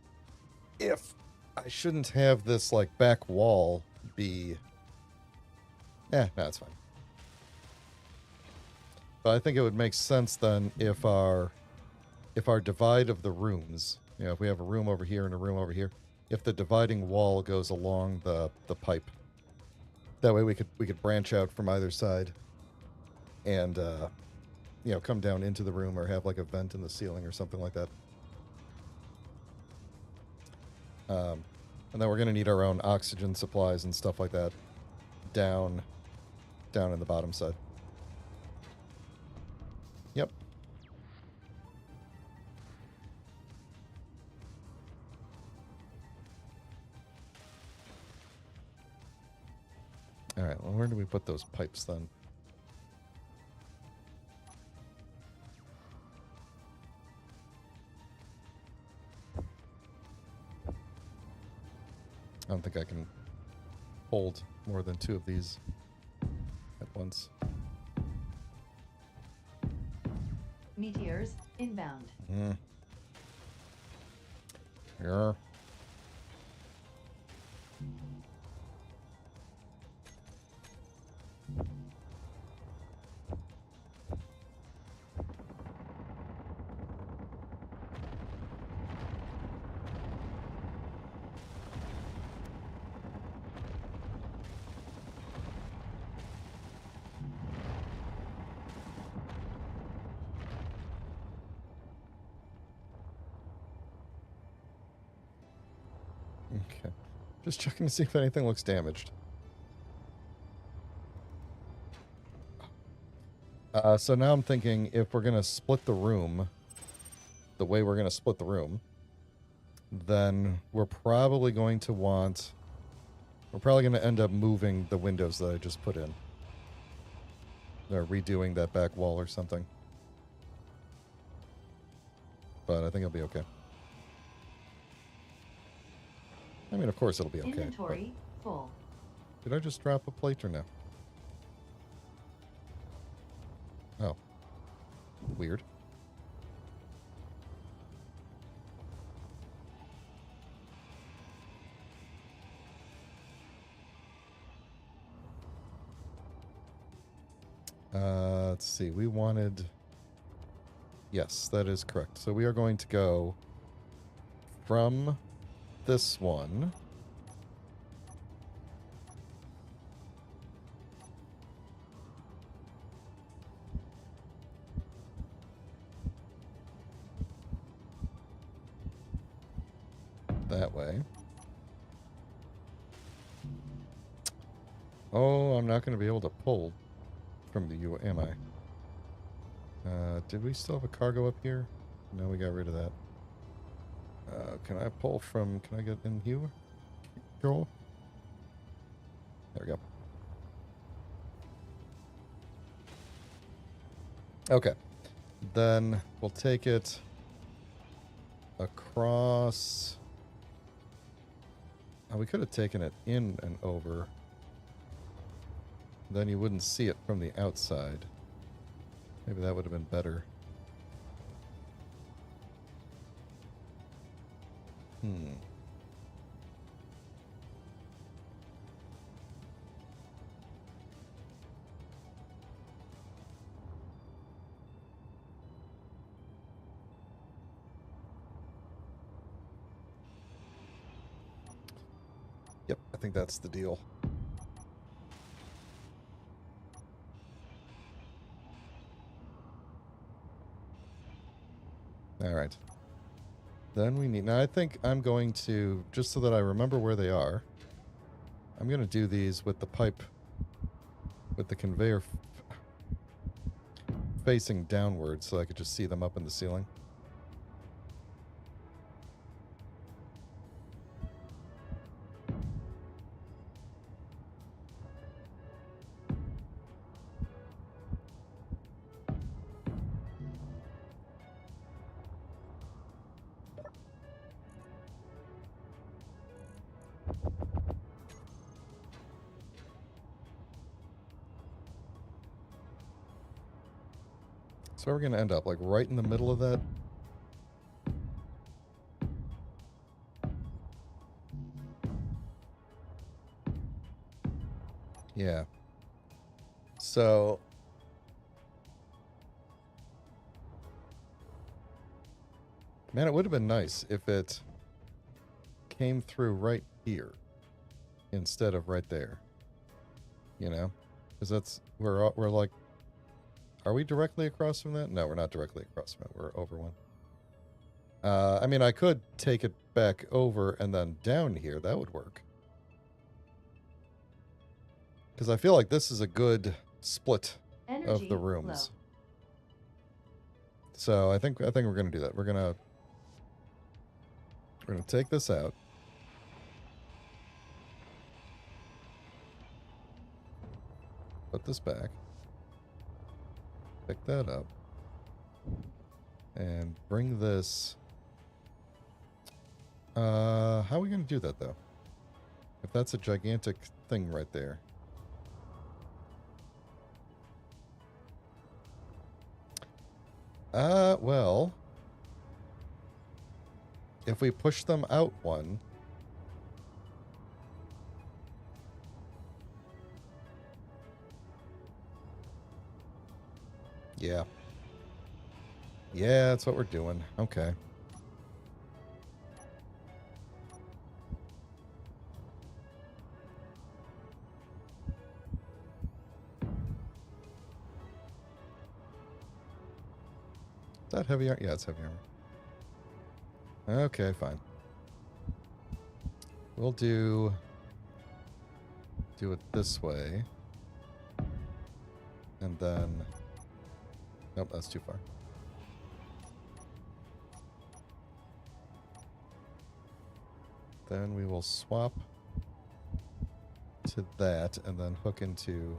if I shouldn't have this, like, back wall be... no, it's fine. But I think it would make sense then if our divide of the rooms, you know, if we have a room over here and a room over here, if the dividing wall goes along the pipe, that way we could branch out from either side and you know, come down into the room or have like a vent in the ceiling or something like that. And then we're going to need our own oxygen supplies and stuff like that down in the bottom side. Yep. All right, well, where do we put those pipes then? I don't think I can hold more than 2 of these at once. Meteors inbound. Yeah. Okay. Just checking to see if anything looks damaged. So now I'm thinking if we're going to split the room, the way we're going to split the room, then we're probably going to end up moving the windows that I just put in. Or redoing that back wall or something. But I think it'll be okay. I mean, of course it'll be okay. Inventory full. Did I just drop a plate or no? Oh. Weird. Let's see. We wanted... Yes, that is correct. So we are going to go from this one Oh, I'm not going to be able to pull from the U, am I? Did we still have a cargo up here? No, we got rid of that. Can I pull from... Can I get in here? Control? There we go. Okay. Then we'll take it across... Oh, we could have taken it in and over. Then you wouldn't see it from the outside. Maybe that would have been better. Yep, I think that's the deal. All right. Then we need... Now, I think I'm going to, just so that I remember where they are, I'm going to do these with the pipe, with the conveyor facing downward so I could just see them up in the ceiling. So we're going to end up like right in the middle of that. Yeah. So man, it would have been nice if it came through right here instead of right there. You know? Because that's we're like, are we directly across from that? No, we're not directly across from it. We're over one. I mean, I could take it back over and then down here. That would work. Because I feel like this is a good split of the rooms. Flow. So I think we're gonna do that. We're gonna take this out. Put this back. Pick that up. And bring this... how are we going to do that, though? If that's a gigantic thing right there. Well... If we push them out one... Yeah. Yeah, that's what we're doing. Okay. Is that heavy armor? Yeah, it's heavy armor. Okay, fine. We'll do it this way. And then... Nope, that's too far. Then we will swap to that and then hook into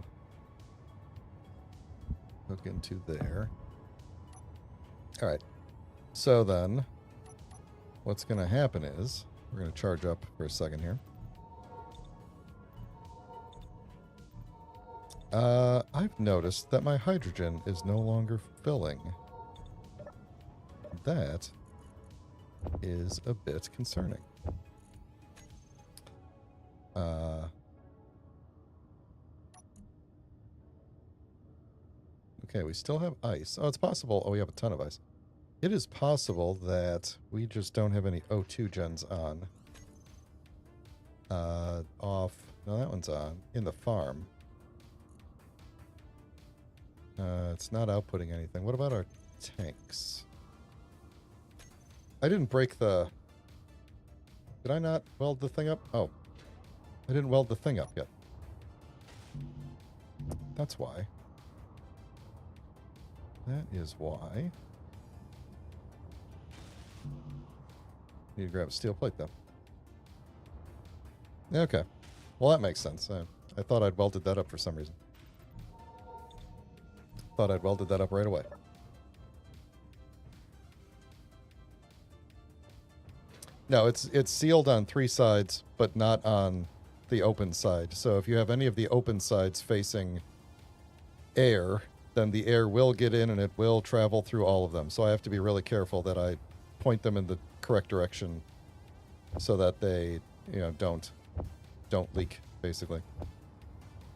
there. All right. So then what's going to happen is we're going to charge up for a second here. I've noticed that my hydrogen is no longer filling. That is a bit concerning. Okay, we still have ice. Oh, it's possible. Oh, we have a ton of ice. It is possible that we just don't have any O2 gens on. Off. No, that one's on. In the farm. It's not outputting anything. What about our tanks? I didn't break the... Did I not weld the thing up? Oh. I didn't weld the thing up yet. That's why. That is why. Need to grab a steel plate, though. Okay. Well, that makes sense. I thought I'd welded that up for some reason. Thought I'd welded that up right away. No, it's sealed on 3 sides, but not on the open side. So if you have any of the open sides facing air, then the air will get in and it will travel through all of them. So I have to be really careful that I point them in the correct direction so that they, don't leak, basically.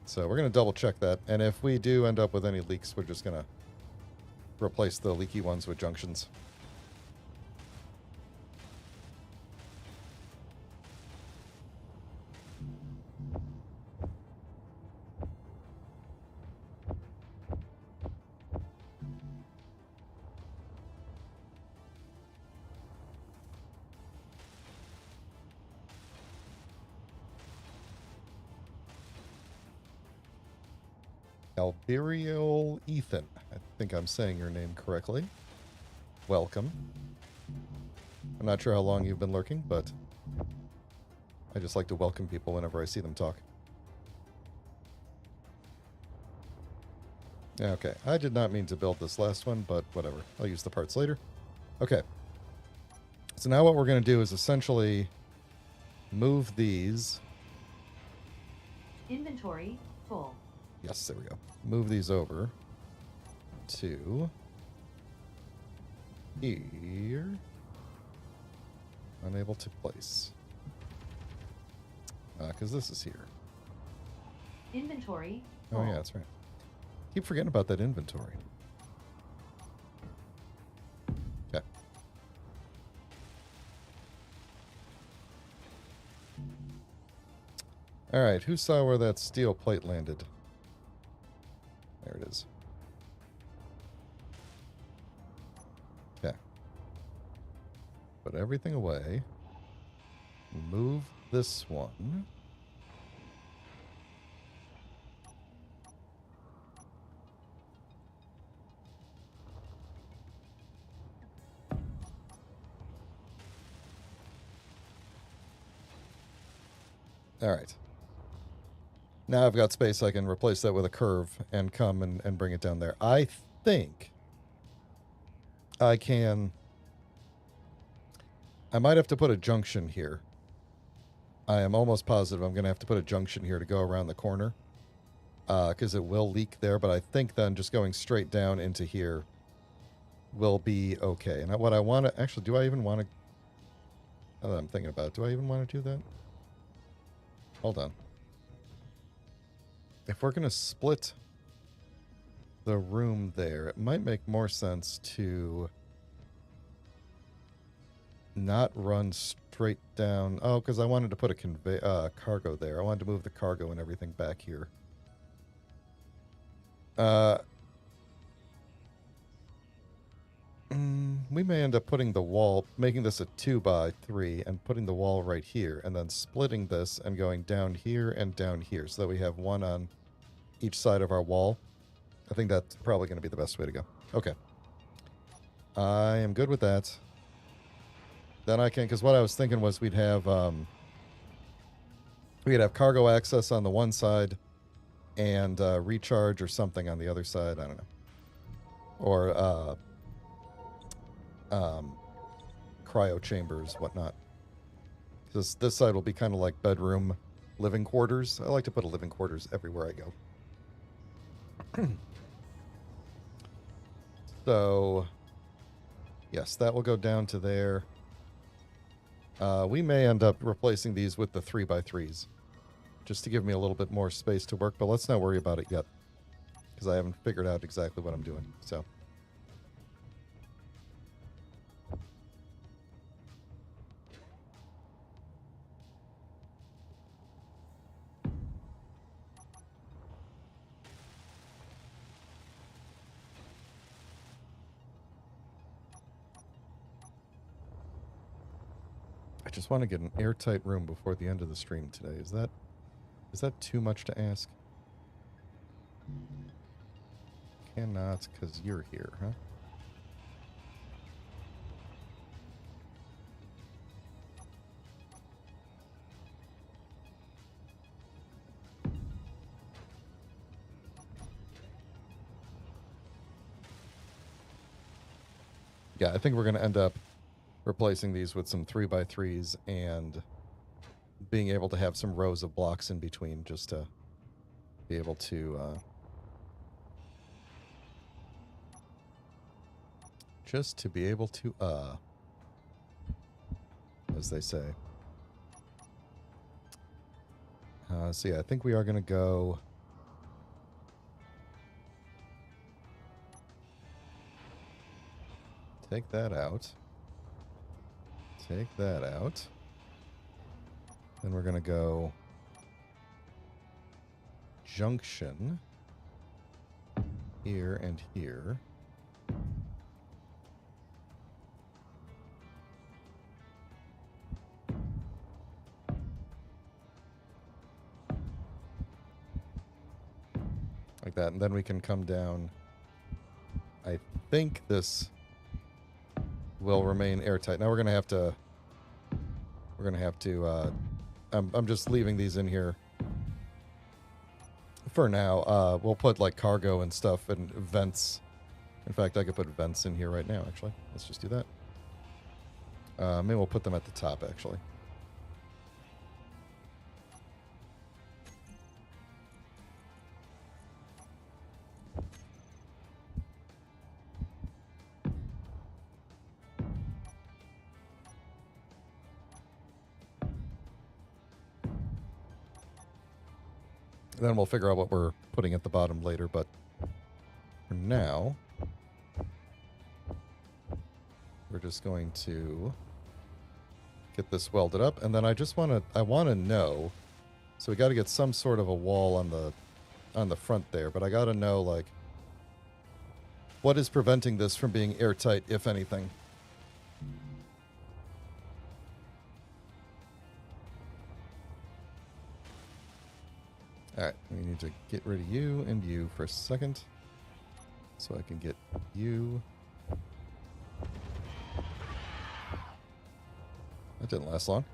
So we're going to double check that. And if we do end up with any leaks, we're just going to replace the leaky ones with junctions. Alberial Ethan. I think I'm saying your name correctly. Welcome. I'm not sure how long you've been lurking, but I just like to welcome people whenever I see them talk. Okay, I did not mean to build this last one, but whatever. I'll use the parts later. Okay. So now what we're going to do is essentially move these. Inventory full. Yes, there we go. Move these over to here. Unable to place. Because this is here. Inventory full. Oh, yeah, that's right. Keep forgetting about that inventory. Okay. Alright, who saw where that steel plate landed? There it is. Okay. Put everything away. Move this one. Alright. Now I've got space, I can replace that with a curve and come and bring it down there. I think I can... I might have to put a junction here. I am almost positive I'm going to have to put a junction here to go around the corner. Because it will leak there, but I think then just going straight down into here will be okay. And what I want to... Actually, do I even want to... Now that I'm thinking about it, do I even want to do that? Hold on. If we're going to split the room there, it might make more sense to not run straight down. Oh, because I wanted to put a cargo there. I wanted to move the cargo and everything back here. We may end up putting the wall, making this a 2x3 and putting the wall right here, and then splitting this and going down here and down here so that we have one on each side of our wall. I think that's probably going to be the best way to go. Okay. I am good with that. Then I can, because what I was thinking was we'd have cargo access on the one side and recharge or something on the other side. I don't know. Or cryo chambers, whatnot. This side will be kind of like bedroom, living quarters. I like to put a living quarters everywhere I go. So, yes, that will go down to there. We may end up replacing these with the 3x3s, just to give me a little bit more space to work, but let's not worry about it yet, because I haven't figured out exactly what I'm doing, so... I just want to get an airtight room before the end of the stream today. Is that too much to ask? Cannot, because you're here, huh? Yeah, I think we're going to end up replacing these with some 3x3s and being able to have some rows of blocks in between just to be able to as they say. So yeah, I think we are going to go take that out. Take that out. Then we're going to go junction here and here. Like that. And then we can come down. I think this will remain airtight. Now we're going to have to... I'm just leaving these in here for now. We'll put like cargo and stuff and vents. In fact, I could put vents in here right now, actually. Let's just do that. Maybe we'll put them at the top, actually. Then we'll figure out what we're putting at the bottom later, but for now, we're just going to get this welded up, and then I want to know, so we got to get some sort of a wall on the front there, but I got to know, like, what is preventing this from being airtight, if anything? Alright, we need to get rid of you and you for a second. So I can get you. That didn't last long.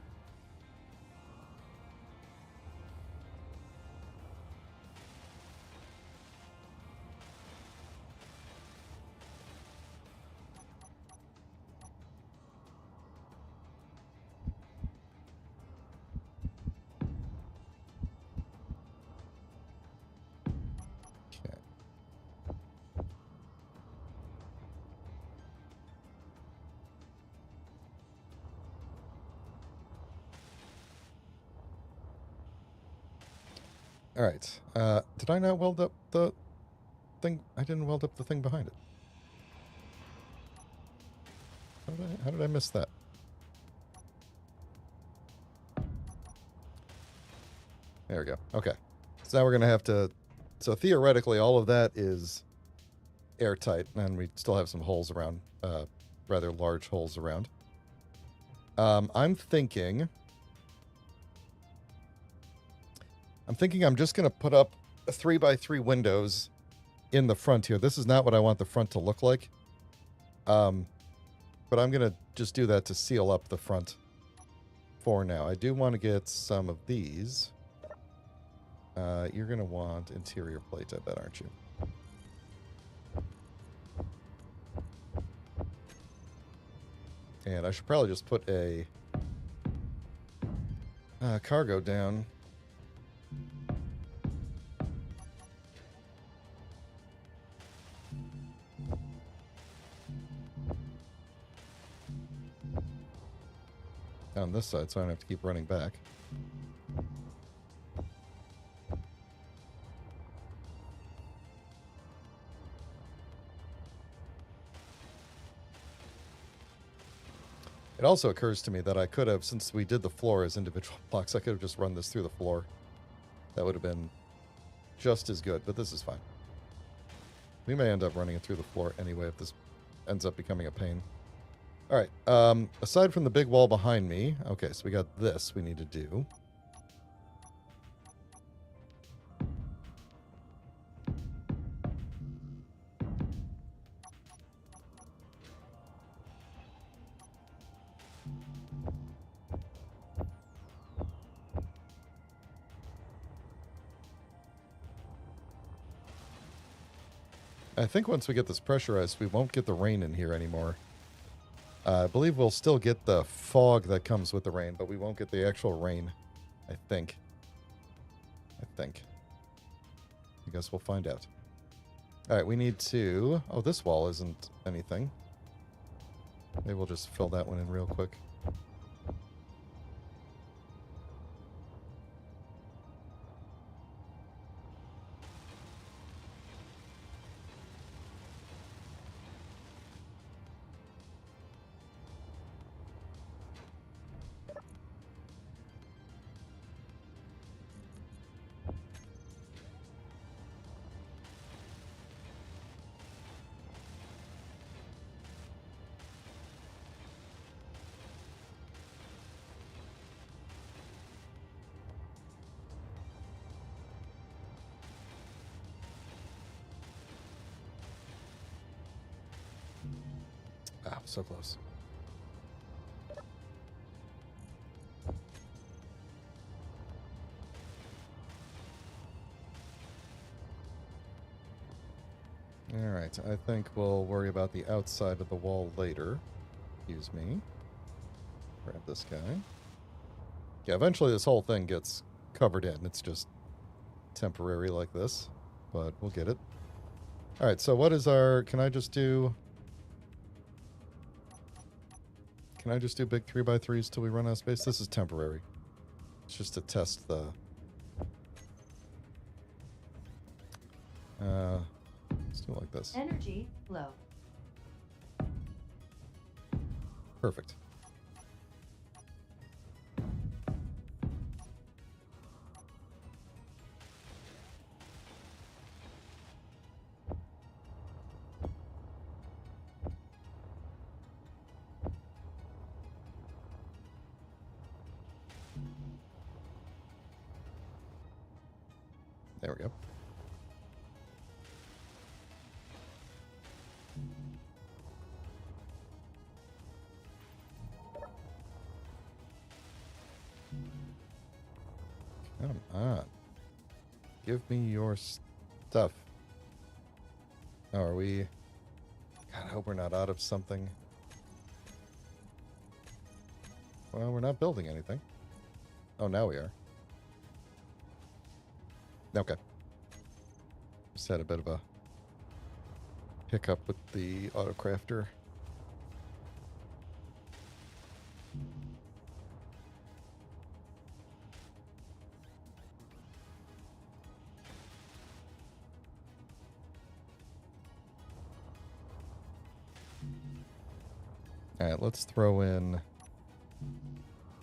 All right. Did I not weld up the thing? I didn't weld up the thing behind it. How did I miss that? There we go. Okay. So now we're going to have to... So theoretically, all of that is airtight, and we still have some holes around, rather large holes around. I'm thinking I'm just going to put up 3x3 windows in the front here. This is not what I want the front to look like. But I'm going to just do that to seal up the front for now. I do want to get some of these. You're going to want interior plate, I bet, aren't you? And I should probably just put a cargo down. On this side, so I don't have to keep running back. It also occurs to me that I could have, since we did the floor as individual blocks, I could have just run this through the floor. That would have been just as good, but this is fine. We may end up running it through the floor anyway if this ends up becoming a pain. All right, aside from the big wall behind me, okay, so we got this we need to do. I think once we get this pressurized, we won't get the rain in here anymore. I believe we'll still get the fog that comes with the rain, but we won't get the actual rain. I think. I guess we'll find out. Alright, we need to... Oh, this wall isn't anything. Maybe we'll just fill that one in real quick. Ah, so close. Alright, I think we'll worry about the outside of the wall later. Excuse me. Grab this guy. Yeah, eventually this whole thing gets covered in. It's just temporary like this, but we'll get it. Alright, so what is our... Can I just do big 3x3s till we run out of space? This is temporary. It's just to test the... let's do it like this. Energy low. Perfect. There we go. Come on. Give me your stuff. Oh, are we... God, I hope we're not out of something. Well, we're not building anything. Oh, now we are. Okay. Just had a bit of a hiccup with the autocrafter. Alright, let's throw in...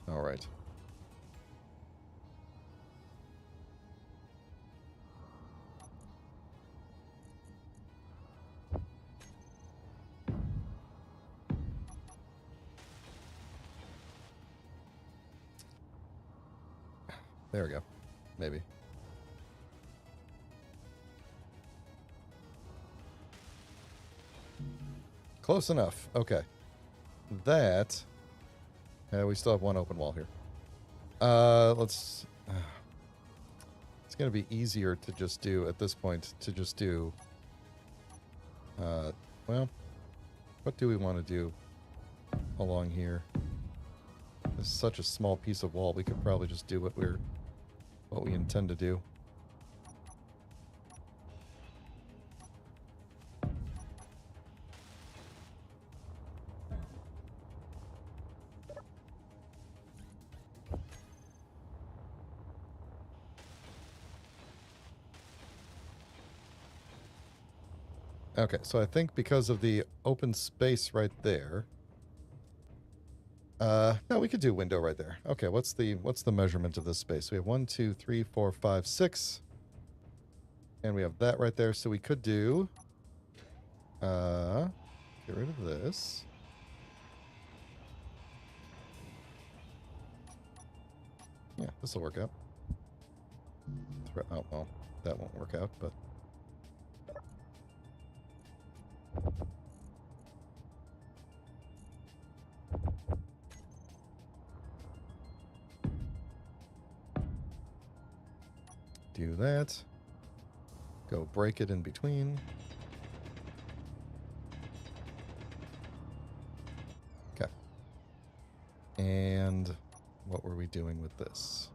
Alright. There we go. Maybe. Close enough. Okay. That... we still have one open wall here. Let's... it's going to be easier to just do, at this point, to just do... well, what do we want to do along here? This is such a small piece of wall, we could probably just do what we intend to do. Okay, so I think because of the open space right there... no, we could do window right there. Okay, what's the measurement of this space? We have 1, 2, 3, 4, 5, 6. And we have that right there, so we could do... get rid of this. Yeah, this will work out. Oh, well, that won't work out, but... do that. Go break it in between. And what were we doing with this?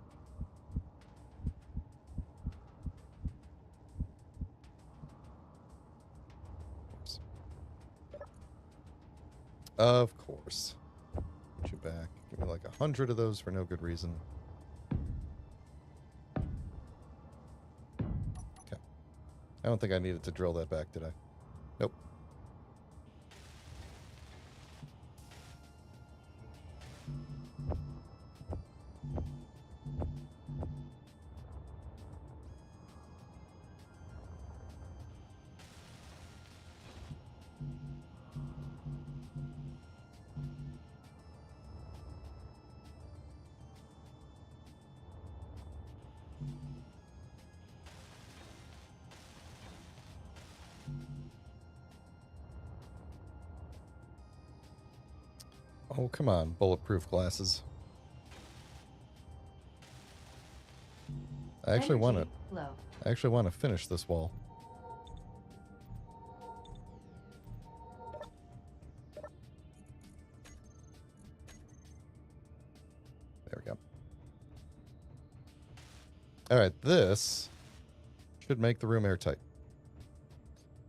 Of course. Put you back. Give me like 100 of those for no good reason. Okay. I don't think I needed to drill that back, did I? Nope. Oh, come on, bulletproof glasses. I actually want to. I actually want to finish this wall. There we go. All right, this should make the room airtight.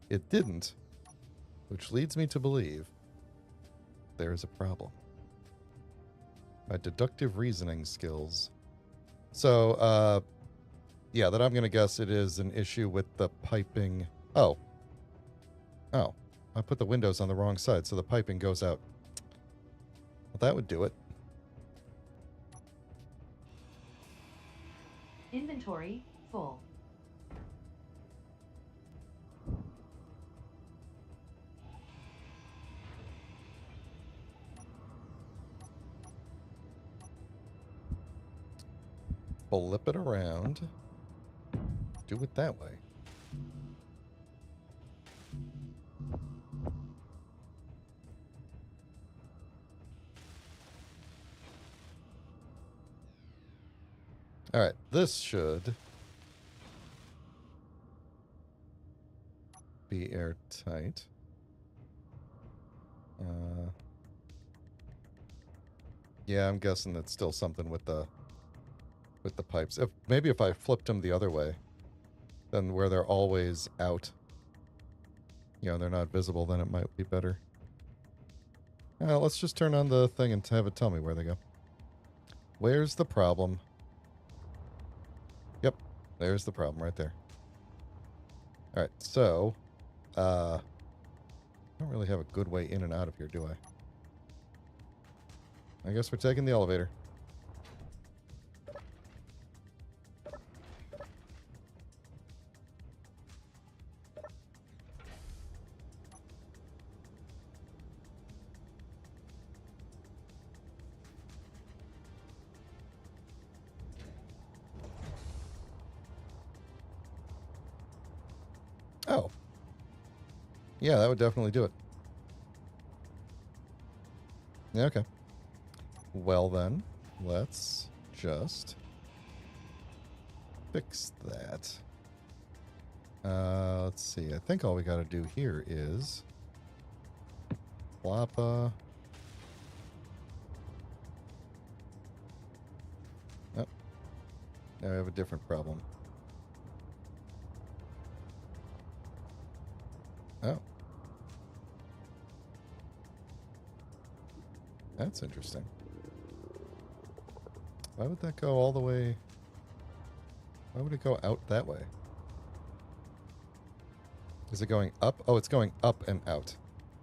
It didn't, which leads me to believe there is a problem. My deductive reasoning skills. So, yeah, that I'm going to guess it is an issue with the piping. Oh. Oh. I put the windows on the wrong side, so the piping goes out. Well, that would do it. Inventory full. Flip it around. Do it that way. All right, this should be airtight. Yeah, I'm guessing that's still something with the pipes. Maybe if I flipped them the other way, then where they're always out, you know, they're not visible, then it might be better. Let's just turn on the thing and have it tell me where they go. Where's the problem? Yep, there's the problem right there. All right, so, I don't really have a good way in and out of here, do I? I guess we're taking the elevator. Oh. Yeah, that would definitely do it. Yeah, okay. Well then, let's just fix that. Let's see. I think all we got to do here is Floppa. Oh. Now we have a different problem. Oh. That's interesting. Why would that go all the way? Why would it go out that way? Is it going up? Oh, it's going up and out.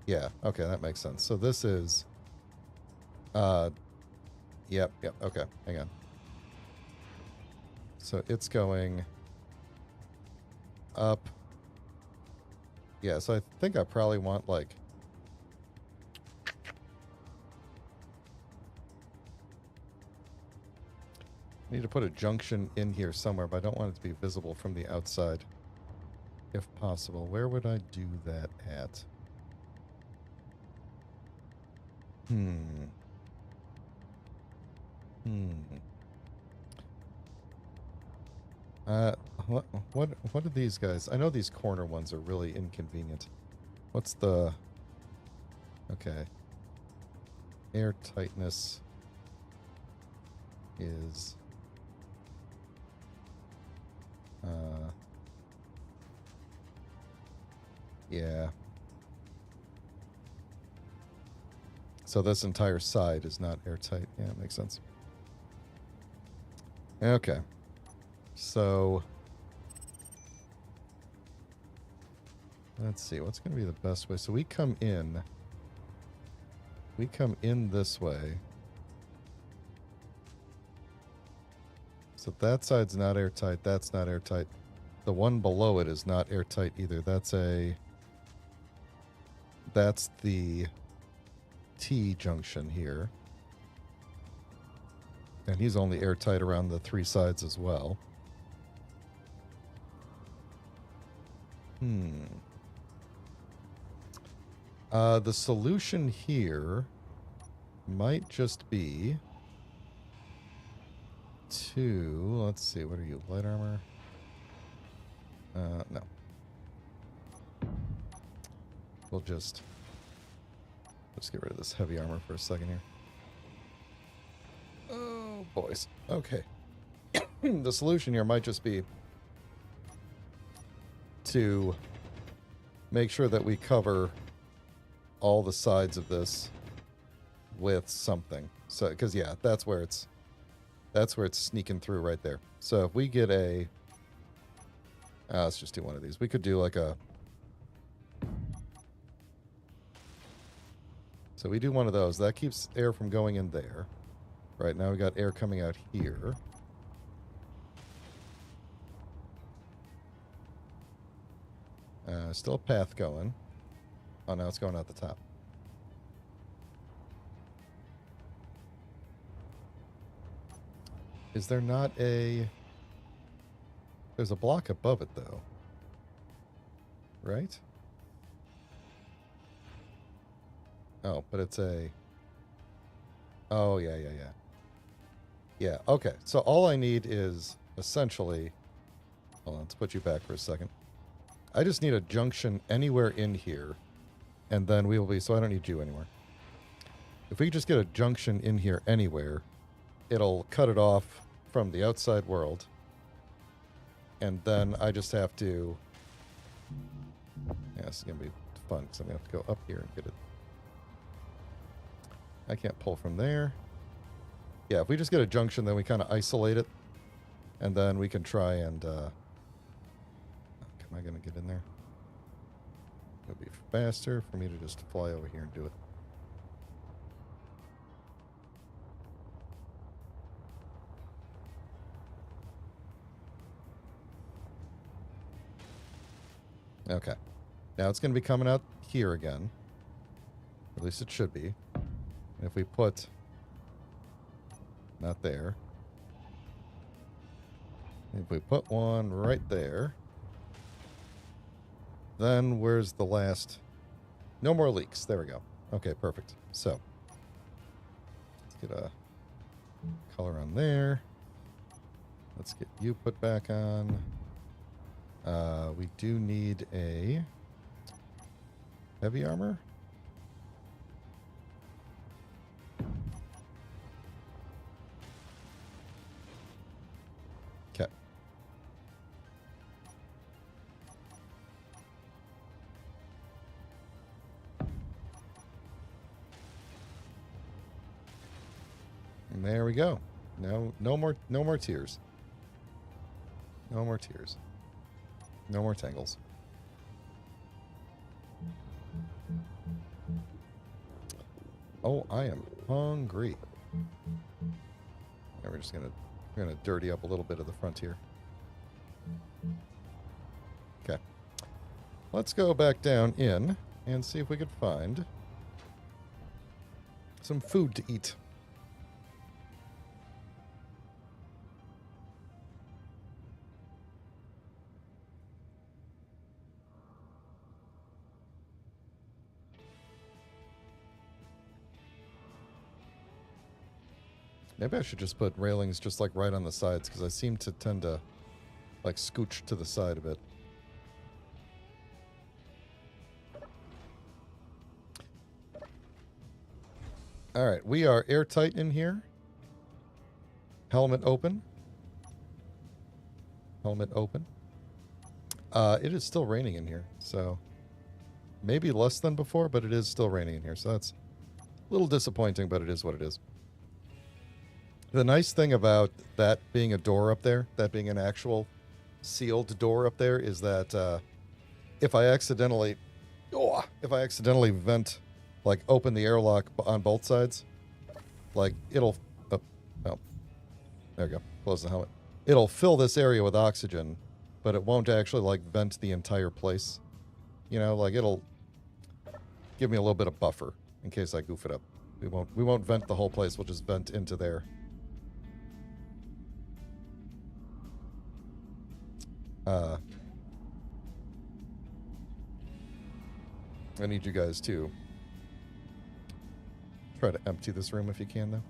Yeah, okay, that makes sense. So this is... Yep, okay, hang on. So it's going up. Yeah, so I think I probably want, like... I need to put a junction in here somewhere, but I don't want it to be visible from the outside. If possible. Where would I do that at? What are these guys? I know these corner ones are really inconvenient. What's the... Okay. Air tightness. is yeah. So this entire side is not airtight. Yeah, it makes sense. Okay. So let's see, what's going to be the best way? So we come in this way. So that side's not airtight. That's not airtight. The one below it is not airtight either. That's the T junction here. And he's only airtight around the three sides as well. The solution here might just be to, let's see, what are you, light armor? No. We'll just get rid of this heavy armor for a second here. Oh, boys. Okay. The solution here might just be to make sure that we cover all the sides of this with something. So, because yeah, that's where it's sneaking through right there. So if we get a, let's just do one of these. We could do like a, so we do one of those. That keeps air from going in there. Right, now we got air coming out here. Still a path going. Oh, now it's going out the top. Is there not a... There's a block above it, though. Right? Oh, but it's a... Oh, yeah. Yeah, okay. So all I need is essentially... Hold on, let's put you back for a second. I just need a junction anywhere in here, and then we will be... So I don't need you anymore. If we just get a junction in here anywhere, it'll cut it off from the outside world, and then I just have to... Yeah, this is going to be fun, because I'm going to have to go up here and get it. I can't pull from there. Yeah, if we just get a junction, then we kind of isolate it, and then we can try and... Am I going to get in there? It'll be faster for me to just fly over here and do it. Okay. Now it's going to be coming out here again. At least it should be. And if we put... Not there. If we put one right there... Then where's the last... No more leaks. There we go. Okay, perfect. So, let's get a color on there. Let's get you put back on. We do need a heavy armor. Okay. And there we go. No more tears. No more tears. No more tangles. Oh, I am hungry. And we're just gonna dirty up a little bit of the frontier. Okay. Let's go back down in and see if we could find some food to eat. Maybe I should just put railings just like right on the sides, because I seem to tend to like scooch to the side a bit. All right, we are airtight in here. Helmet open. Helmet open. It is still raining in here, so maybe less than before, but it is still raining in here, so that's a little disappointing, but it is what it is. The nice thing about that being a door up there, that being an actual sealed door up there, is that if I accidentally vent, like open the airlock on both sides, like it'll, oh, there we go, close the helmet. It'll fill this area with oxygen, but it won't actually like vent the entire place. You know, like it'll give me a little bit of buffer in case I goof it up. We won't vent the whole place. We'll just vent into there. I need you guys to try to empty this room if you can, though.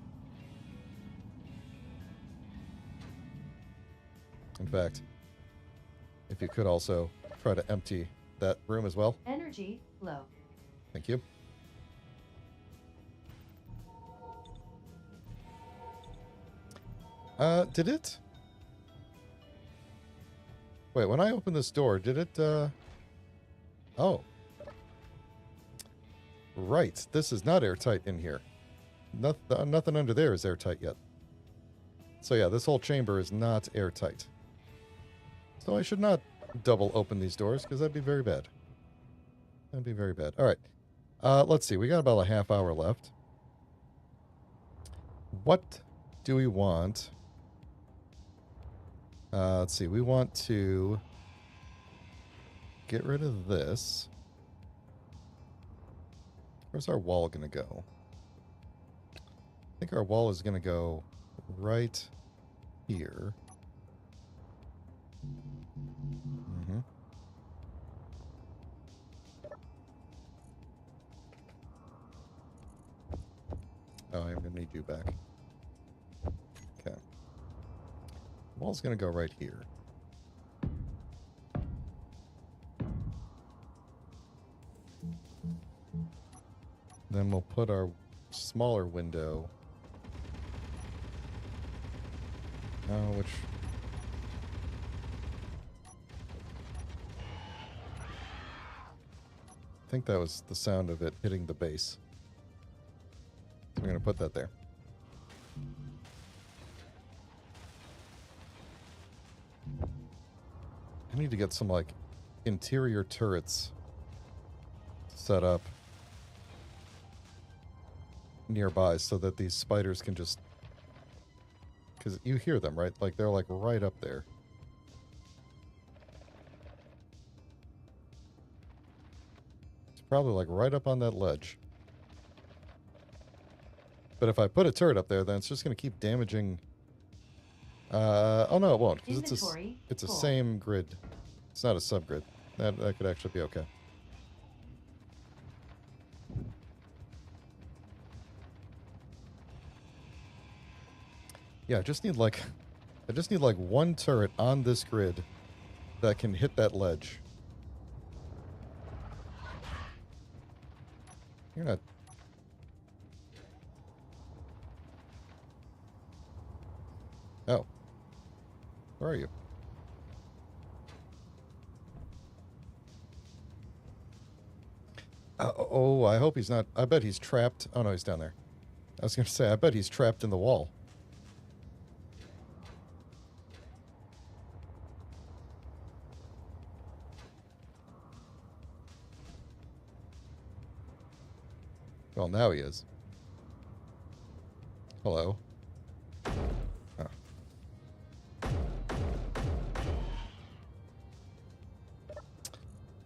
In fact, if you could also try to empty that room as well. Energy low. Thank you. Did it? Wait, when I opened this door, did it, oh. Right, this is not airtight in here. Nothing under there is airtight yet. So yeah, this whole chamber is not airtight. So I should not double open these doors, because that'd be very bad. That'd be very bad. All right. Let's see. We got about a half hour left. What do we want? Let's see. We want to get rid of this. Where's our wall going to go? I think our wall is going to go right here. Mm-hmm. Oh, I'm going to need you back. Okay. Wall's going to go right here. Then we'll put our smaller window. Which... I think that was the sound of it hitting the base. So we're going to put that there. I need to get some, like, interior turrets set up nearby so that these spiders can just... Because you hear them, right? Like, they're, like, right up there. It's probably, like, right up on that ledge. But if I put a turret up there, then it's just going to keep damaging... oh, no, it won't. Because it's a same grid. It's not a subgrid. That could actually be okay. Yeah, I just need like one turret on this grid that can hit that ledge. You're not... Oh. Where are you? Oh, I hope he's not... I bet he's trapped. Oh, no, he's down there. I was going to say, I bet he's trapped in the wall. Well, now he is. Hello. Oh.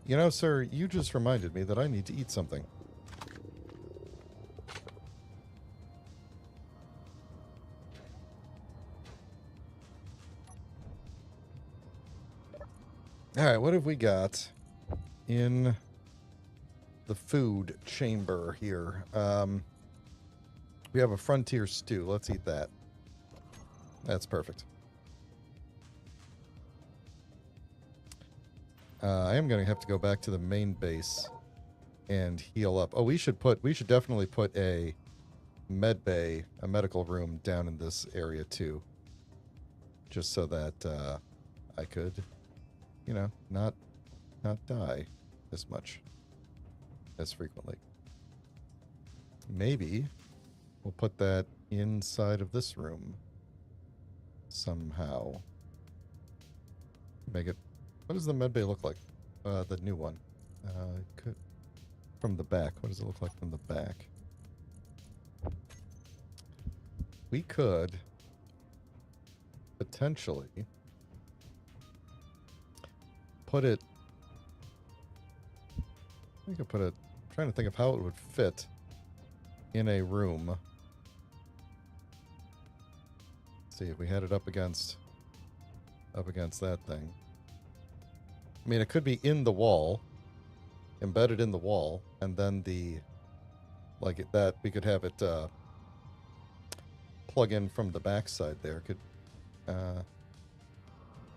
You know, sir, you just reminded me that I need to eat something. All right, what have we got in the food chamber here? We have a frontier stew. Let's eat that. That's perfect. I am going to have to go back to the main base and heal up. Oh, we should definitely put a med bay, a medical room down in this area too. just so that I could, you know, not die as much as frequently. Maybe we'll put that inside of this room somehow. Make it. What does the medbay look like? The new one. Could from the back. What does it look like from the back? We could potentially put it. We could put it. I'm trying to think of how it would fit in a room. Let's see if we had it up against that thing. I mean, it could be in the wall, embedded in the wall, and then that we could have it plug in from the backside there. It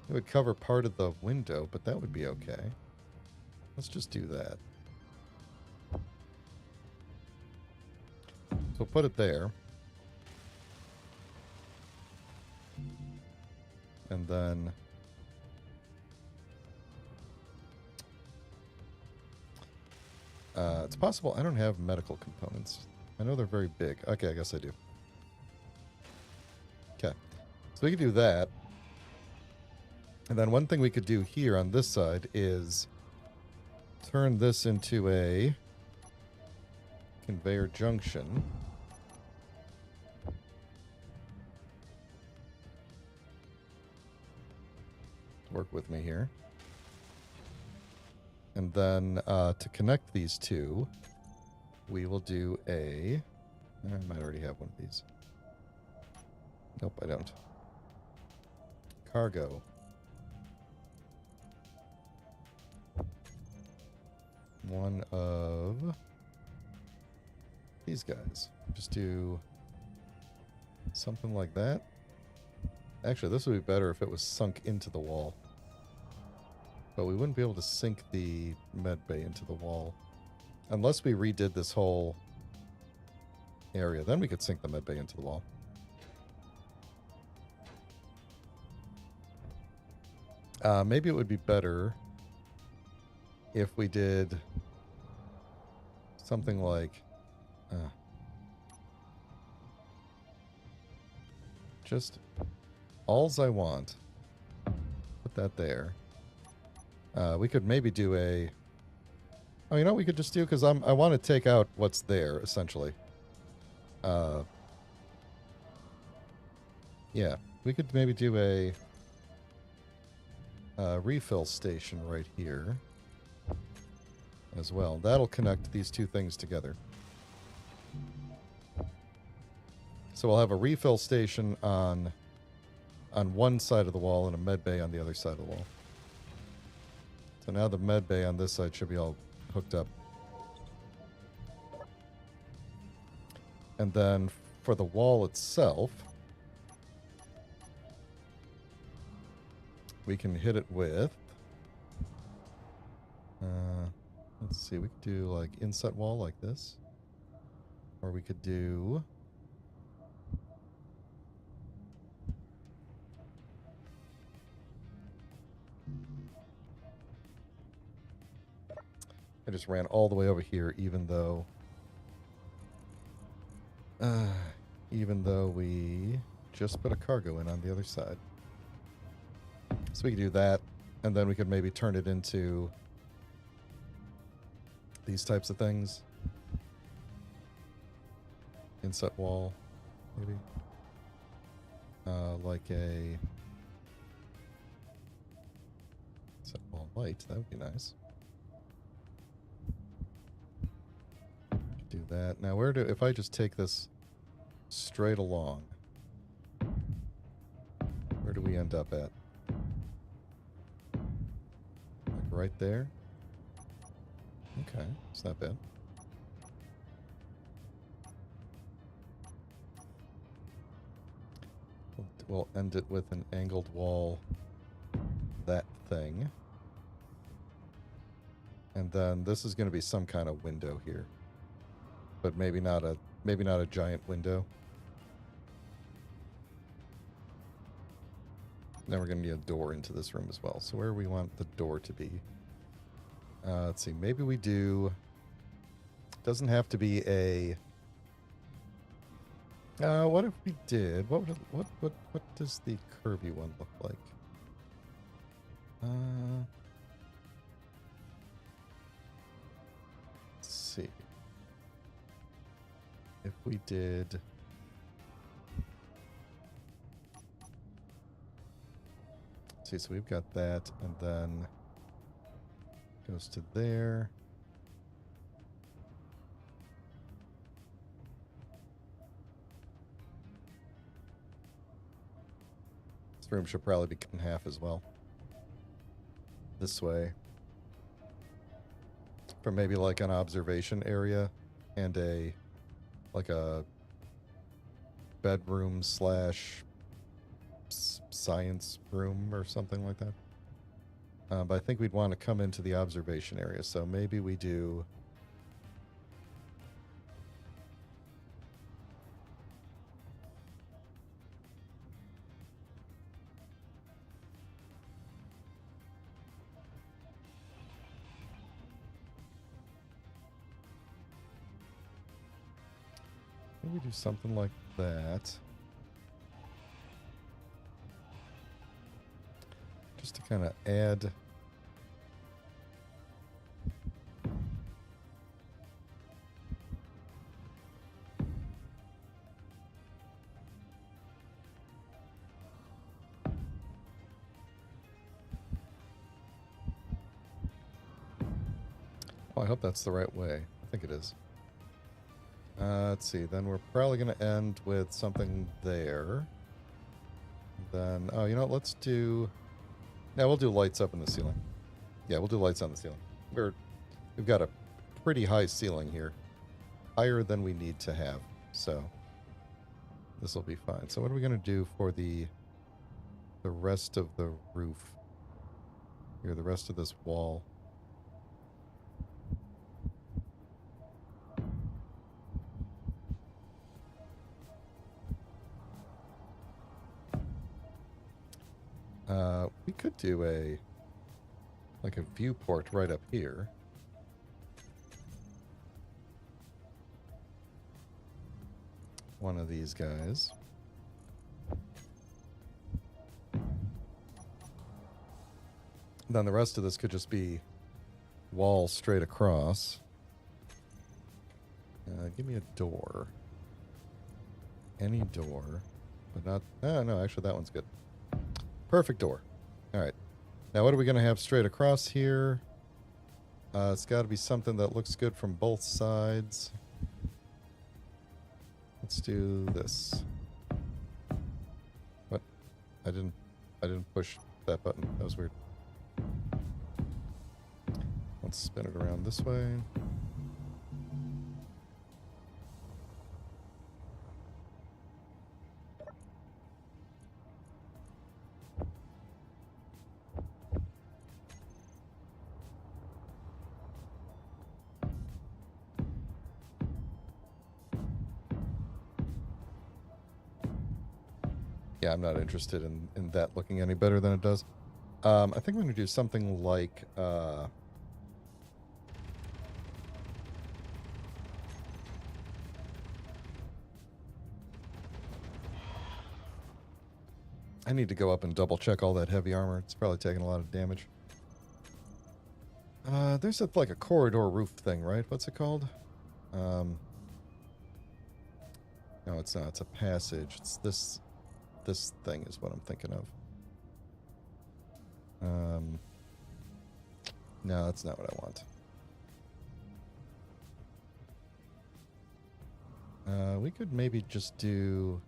would cover part of the window, but that would be okay. Let's just do that. So put it there. And then it's possible I don't have medical components. I know they're very big. Okay, I guess I do. Okay. So we could do that. And then one thing we could do here on this side is turn this into a conveyor junction. Work with me here. And then to connect these two, we will do I might already have one of these. Nope, I don't. Cargo. One of these guys. Just do something like that. Actually, this would be better if it was sunk into the wall. But we wouldn't be able to sink the med bay into the wall. Unless we redid this whole area. Then we could sink the med bay into the wall. Maybe it would be better if we did something like... just alls I want. Put that there. We could maybe do a... Oh, you know what we could just do? Because I want to take out what's there, essentially. Yeah, we could maybe do a refill station right here as well. That'll connect these two things together. So we'll have a refill station on one side of the wall and a med bay on the other side of the wall. So now the med bay on this side should be all hooked up. And then for the wall itself, we can hit it with... let's see, we could do like inset wall like this. Or we could do... I just ran all the way over here, even though we just put a cargo in on the other side. So we could do that, and then we could maybe turn it into these types of things. Inset wall, maybe. Like a inset wall light, that would be nice. Do that. Now if I just take this straight along, where do we end up at? Like right there? Okay, it's not bad. We'll end it with an angled wall, that thing. And then this is going to be some kind of window here. But maybe not a giant window. Now we're going to need a door into this room as well. So where we want the door to be? Let's see. Maybe we do... Doesn't have to be a... what if we did? What does the curvy one look like? Let's see. If we did... Let's see, so we've got that, and then goes to there. This room should probably be cut in half as well. This way. For maybe like an observation area and a like a bedroom slash science room or something like that. But I think we'd want to come into the observation area, so maybe we do... Maybe we do something like that. Just to kind of add... Oh, I hope that's the right way. I think it is. Let's see. Then we're probably going to end with something there. Then, oh, you know what? Let's do... Yeah, we'll do lights up in the ceiling. Yeah, we'll do lights on the ceiling. We've got a pretty high ceiling here. Higher than we need to have. So, this will be fine. So what are we going to do for the rest of the roof? Here, the rest of this wall. We could do a viewport right up here. One of these guys. Then the rest of this could just be wall straight across. Give me a door. Any door. But not... Oh, no, actually that one's good. Perfect door. All right. Now what are we going to have straight across here? It's got to be something that looks good from both sides. Let's do this. What? I didn't push that button. That was weird. Let's spin it around this way. Yeah, I'm not interested in that looking any better than it does. I think I'm going to do something like... I need to go up and double check all that heavy armor. It's probably taking a lot of damage. There's like a corridor roof thing, right? What's it called? No, it's not. It's a passage. It's this thing is what I'm thinking of. No, that's not what I want. We could maybe just do...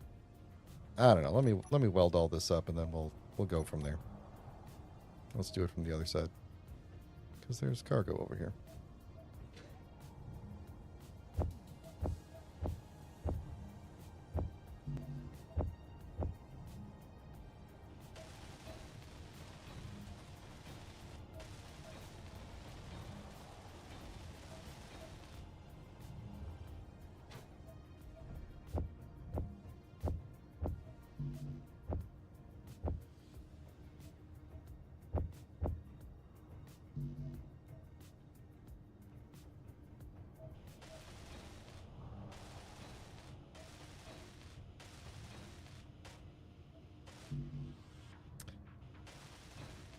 I don't know. Let me weld all this up, and then we'll go from there. Let's do it from the other side, because there's cargo over here.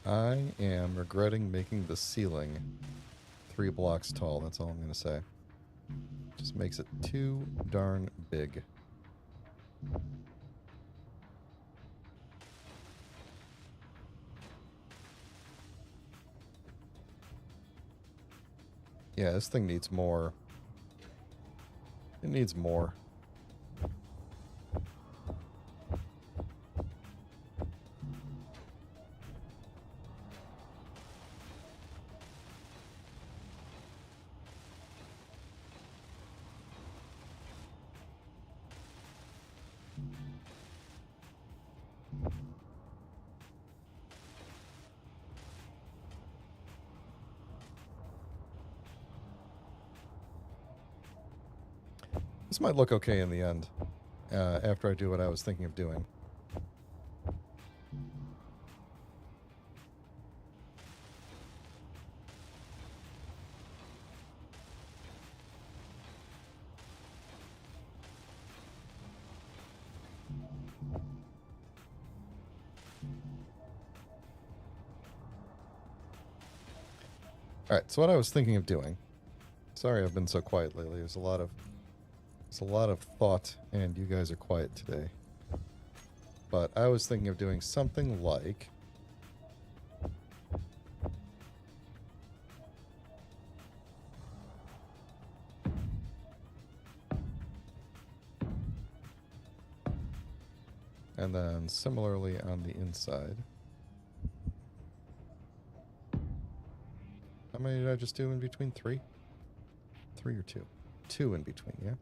I am regretting making the ceiling 3 blocks tall. That's all I'm going to say. Just makes it too darn big. Yeah, this thing needs more. It needs more. This might look okay in the end, after I do what I was thinking of doing. Alright, so what I was thinking of doing... Sorry I've been so quiet lately. There's a lot of thought, and you guys are quiet today. But I was thinking of doing something like... And then similarly on the inside. How many did I just do in between? 3? 3 or 2? 2 in between, yeah?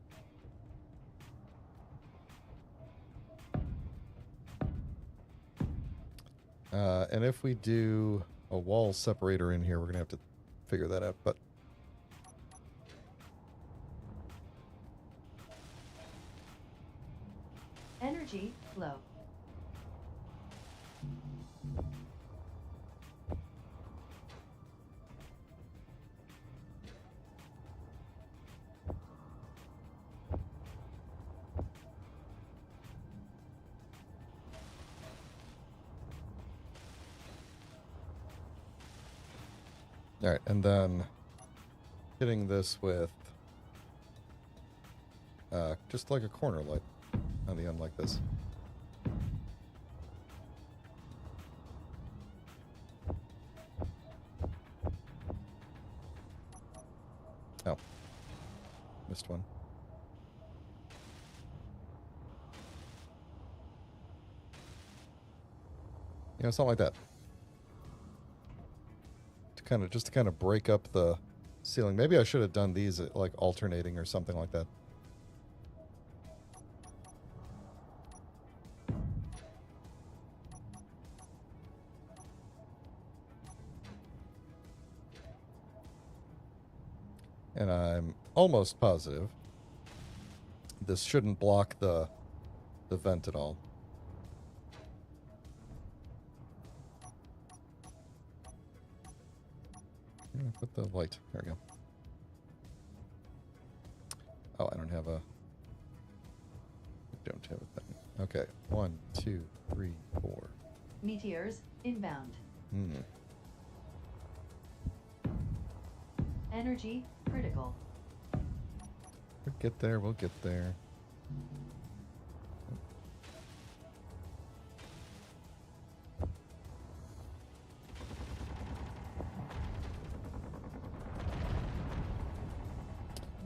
And if we do a wall separator in here, we're going to have to figure that out, but... Energy flow. Alright, and then hitting this with just like a corner light on the end like this. Oh. Missed one. You know, something like that. Just to kind of break up the ceiling. Maybe I should have done these like alternating or something like that. And I'm almost positive this shouldn't block the vent at all. Put the light. There we go. Oh, I don't have a button. Okay. 1, 2, 3, 4. Meteors inbound. Energy critical. We'll get there. We'll get there.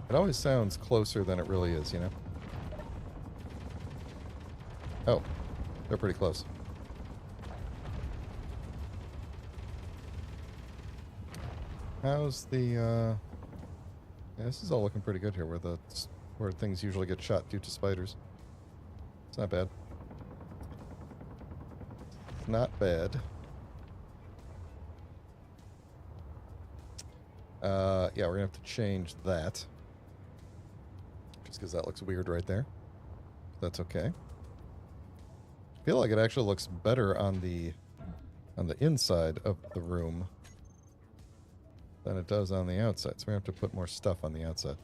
It always sounds closer than it really is, you know? Oh, they're pretty close. How's the, yeah, this is all looking pretty good here, where things usually get shot due to spiders. It's not bad. It's not bad. Yeah, we're gonna have to change that. Just because that looks weird right there. That's okay. I feel like it actually looks better on the inside of the room than it does on the outside. So we have to put more stuff on the outside.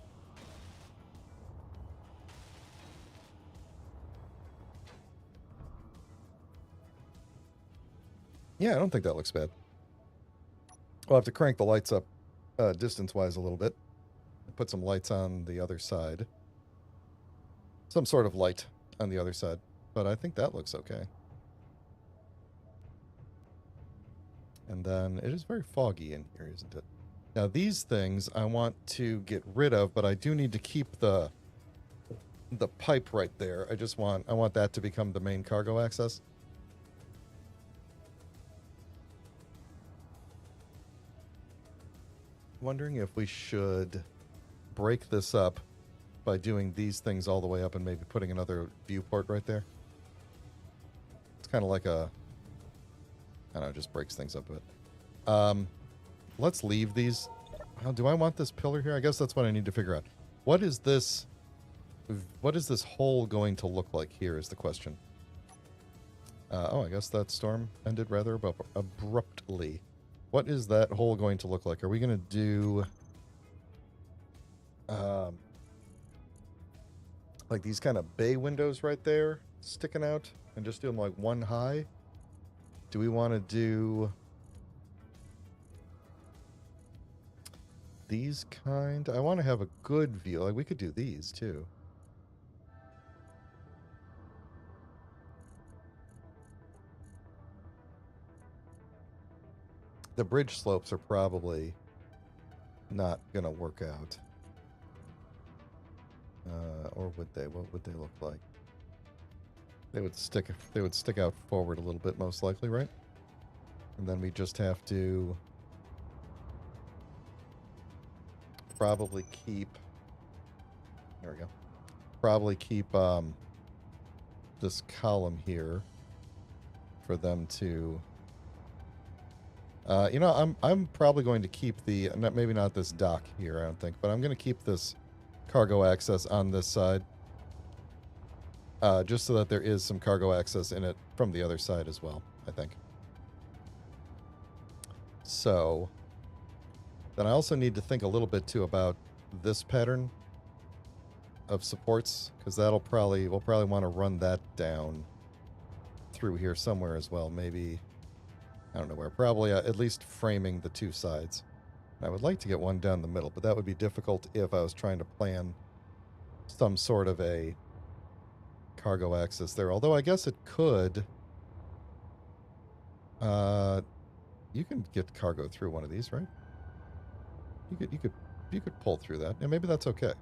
Yeah, I don't think that looks bad. We'll have to crank the lights up distance-wise a little bit. Put some lights on the other side. Some sort of light on the other side. But I think that looks okay. And then it is very foggy in here, isn't it? Now these things I want to get rid of, but I do need to keep the pipe right there. I want that to become the main cargo access. Wondering if we should break this up by doing these things all the way up and maybe putting another viewport right there. It's kind of like a, I don't know, just breaks things up a bit. Let's leave these. How do I want this pillar here? I guess that's what I need to figure out. What is this hole going to look like here is the question. Oh, I guess that storm ended rather abruptly. What is that hole going to look like? Are we going to do like these kind of bay windows right there sticking out and just do them like one high? Do we want to do these kind? I want to have a good view. Like we could do these too. The bridge slopes are probably not going to work out. Or would they? What would they look like? They would stick out forward a little bit, most likely, right? And then we just have to probably keep. There we go. Probably keep this column here for them to. You know, I'm probably going to keep the maybe not this dock here, I don't think, but I'm going to keep this cargo access on this side, just so that there is some cargo access in it from the other side as well, I think. So then I also need to think a little bit too about this pattern of supports, because we'll probably want to run that down through here somewhere as well. Maybe, I don't know where, probably at least framing the two sides. I would like to get one down the middle, but that would be difficult if I was trying to plan some sort of a cargo access there. Although I guess it could. You can get cargo through one of these, right? You could pull through that, and maybe that's okay.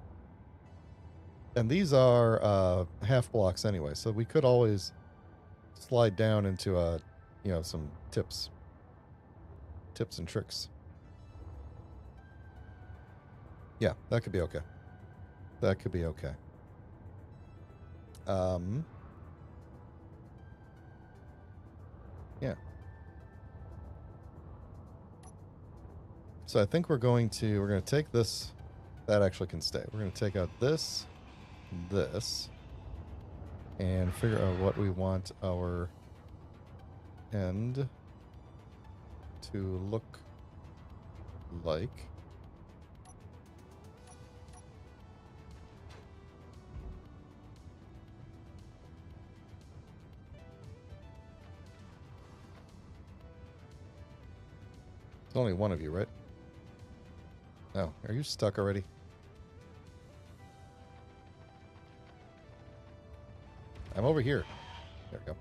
And these are half blocks anyway, so we could always slide down into some tips and tricks. Yeah, that could be okay. That could be okay. Yeah. So I think we're going to take this. That actually can stay. We're going to take out this, and figure out what we want our end to look like. There's only one of you, right? Oh, are you stuck already? I'm over here. There we go.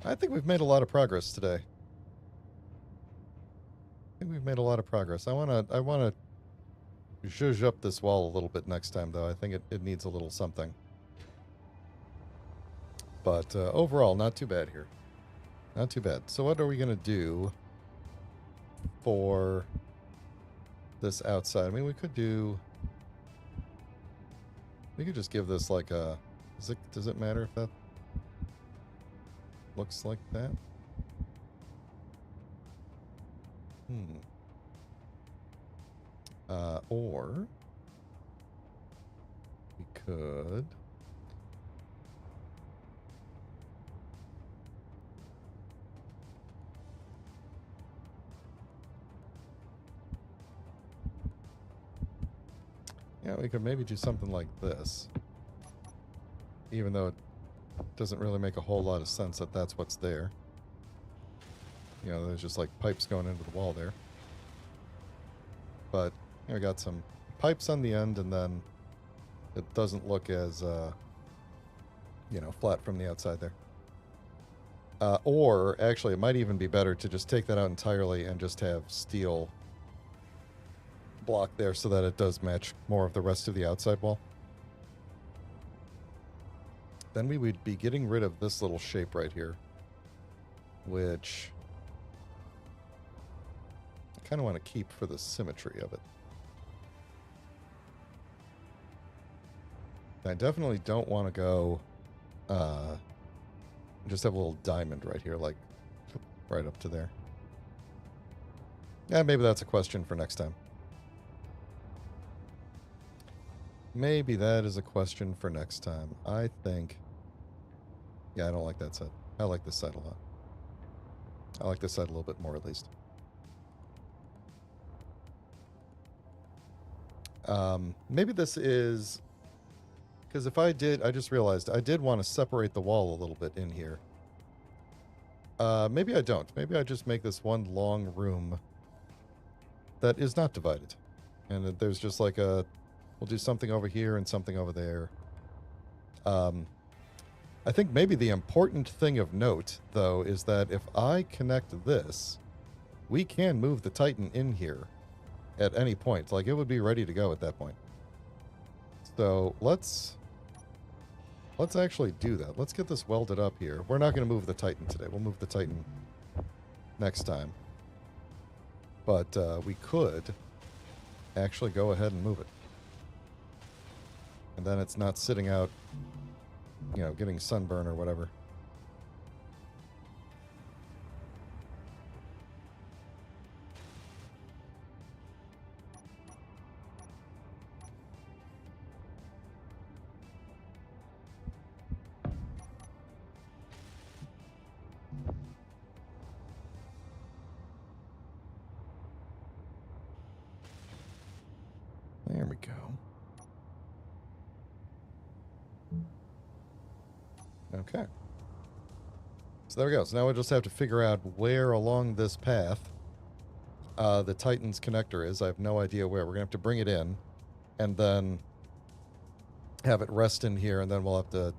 I think we've made a lot of progress today. I think we've made a lot of progress. I wanna zhuzh up this wall a little bit next time, though. I think it needs a little something. But overall, not too bad here. Not too bad. So what are we gonna do for this outside? I mean, we could just give this like a. Does it matter if that looks like that? Or we could. Yeah, we could maybe do something like this. Even though it doesn't really make a whole lot of sense that that's what's there. You know, there's just like pipes going into the wall there. But you know, we got some pipes on the end, and then it doesn't look as, you know, flat from the outside there. Or, actually, it might even be better to just take that out entirely and just have steel block there so that it does match more of the rest of the outside wall. Then we would be getting rid of this little shape right here, which I kind of want to keep for the symmetry of it. I definitely don't want to go just have a little diamond right here, like right up to there. Yeah, maybe that's a question for next time. Maybe that is a question for next time. I think... Yeah, I don't like that side. I like this side a lot. I like this side a little bit more, at least. Maybe this is... Because if I did... I just realized I did want to separate the wall a little bit in here. Maybe I don't. Maybe I just make this one long room that is not divided. And there's just like a... We'll do something over here and something over there. I think maybe the important thing of note, though, is that if I connect this, we can move the Titan in here at any point. Like, it would be ready to go at that point. So let's actually do that. Let's get this welded up here. We're not going to move the Titan today. We'll move the Titan next time. But we could actually go ahead and move it. And then it's not sitting out, you know, getting sunburn or whatever. There we go. Okay. So there we go. So now we'll just have to figure out where along this path the Titan's connector is. I have no idea where. We're going to have to bring it in and then have it rest in here, and then we'll have to...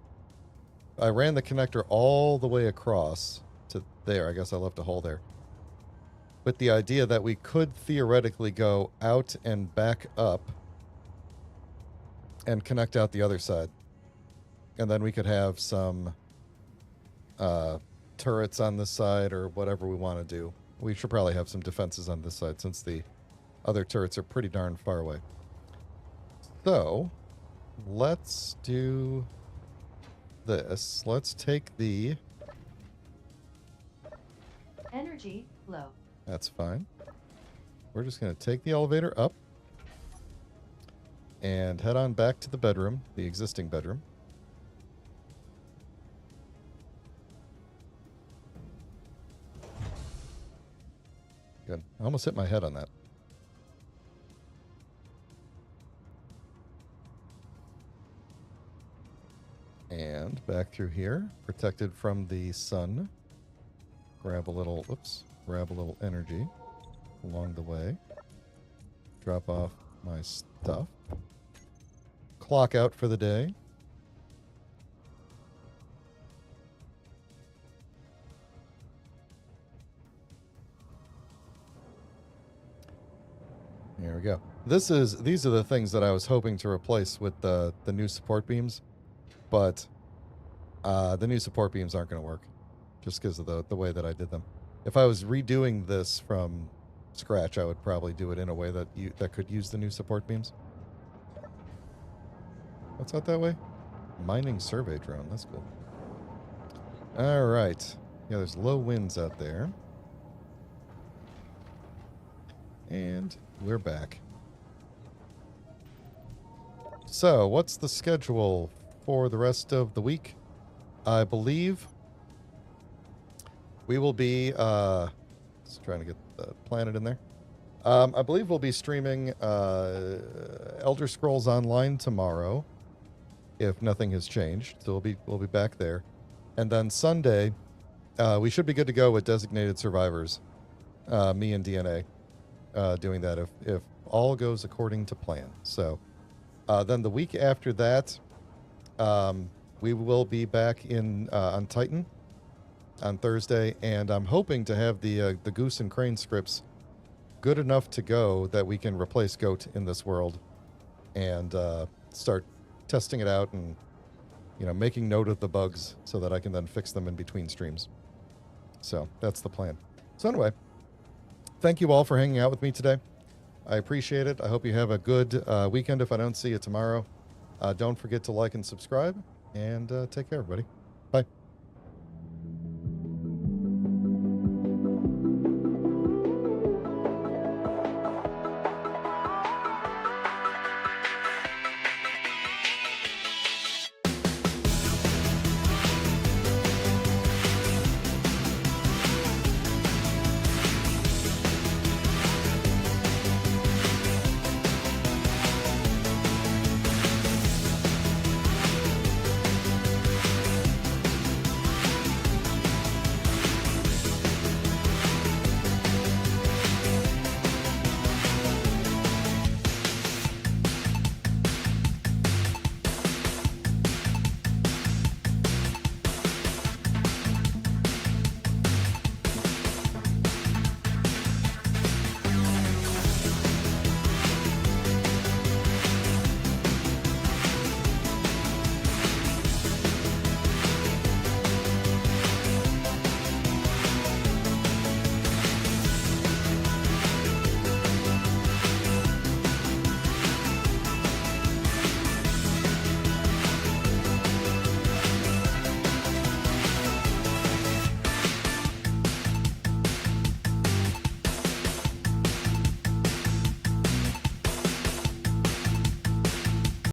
I ran the connector all the way across to there. I guess I left a hole there. With the idea that we could theoretically go out and back up and connect out the other side. And then we could have some turrets on this side or whatever we want to do. We should probably have some defenses on this side since the other turrets are pretty darn far away. So, let's do this. Let's take the... Energy low. That's fine. We're just going to take the elevator up and head on back to the bedroom, the existing bedroom. Good. I almost hit my head on that. And back through here, protected from the sun. Grab a little, oops, grab a little energy along the way. Drop off my stuff. Clock out for the day. There we go. These are the things that I was hoping to replace with the new support beams, but the new support beams aren't going to work just because of the way that I did them. If I was redoing this from scratch, I would probably do it in a way that could use the new support beams. What's out that way? Mining survey drone. That's cool. All right. Yeah, there's low winds out there. And we're back. So, what's the schedule for the rest of the week? I believe we will be just trying to get the planet in there. I believe we'll be streaming Elder Scrolls Online tomorrow, if nothing has changed. So we'll be back there, and then Sunday, we should be good to go with Designated Survivors. Me and DNA doing that if all goes according to plan. So then the week after that, we will be back in on Titan on Thursday, and I'm hoping to have the Goose and Crane scripts good enough to go that we can replace Goat in this world and start testing it out and making note of the bugs so that I can then fix them in between streams. So that's the plan. So anyway, thank you all for hanging out with me today. I appreciate it. I hope you have a good weekend if I don't see you tomorrow. Don't forget to like and subscribe, and take care, everybody.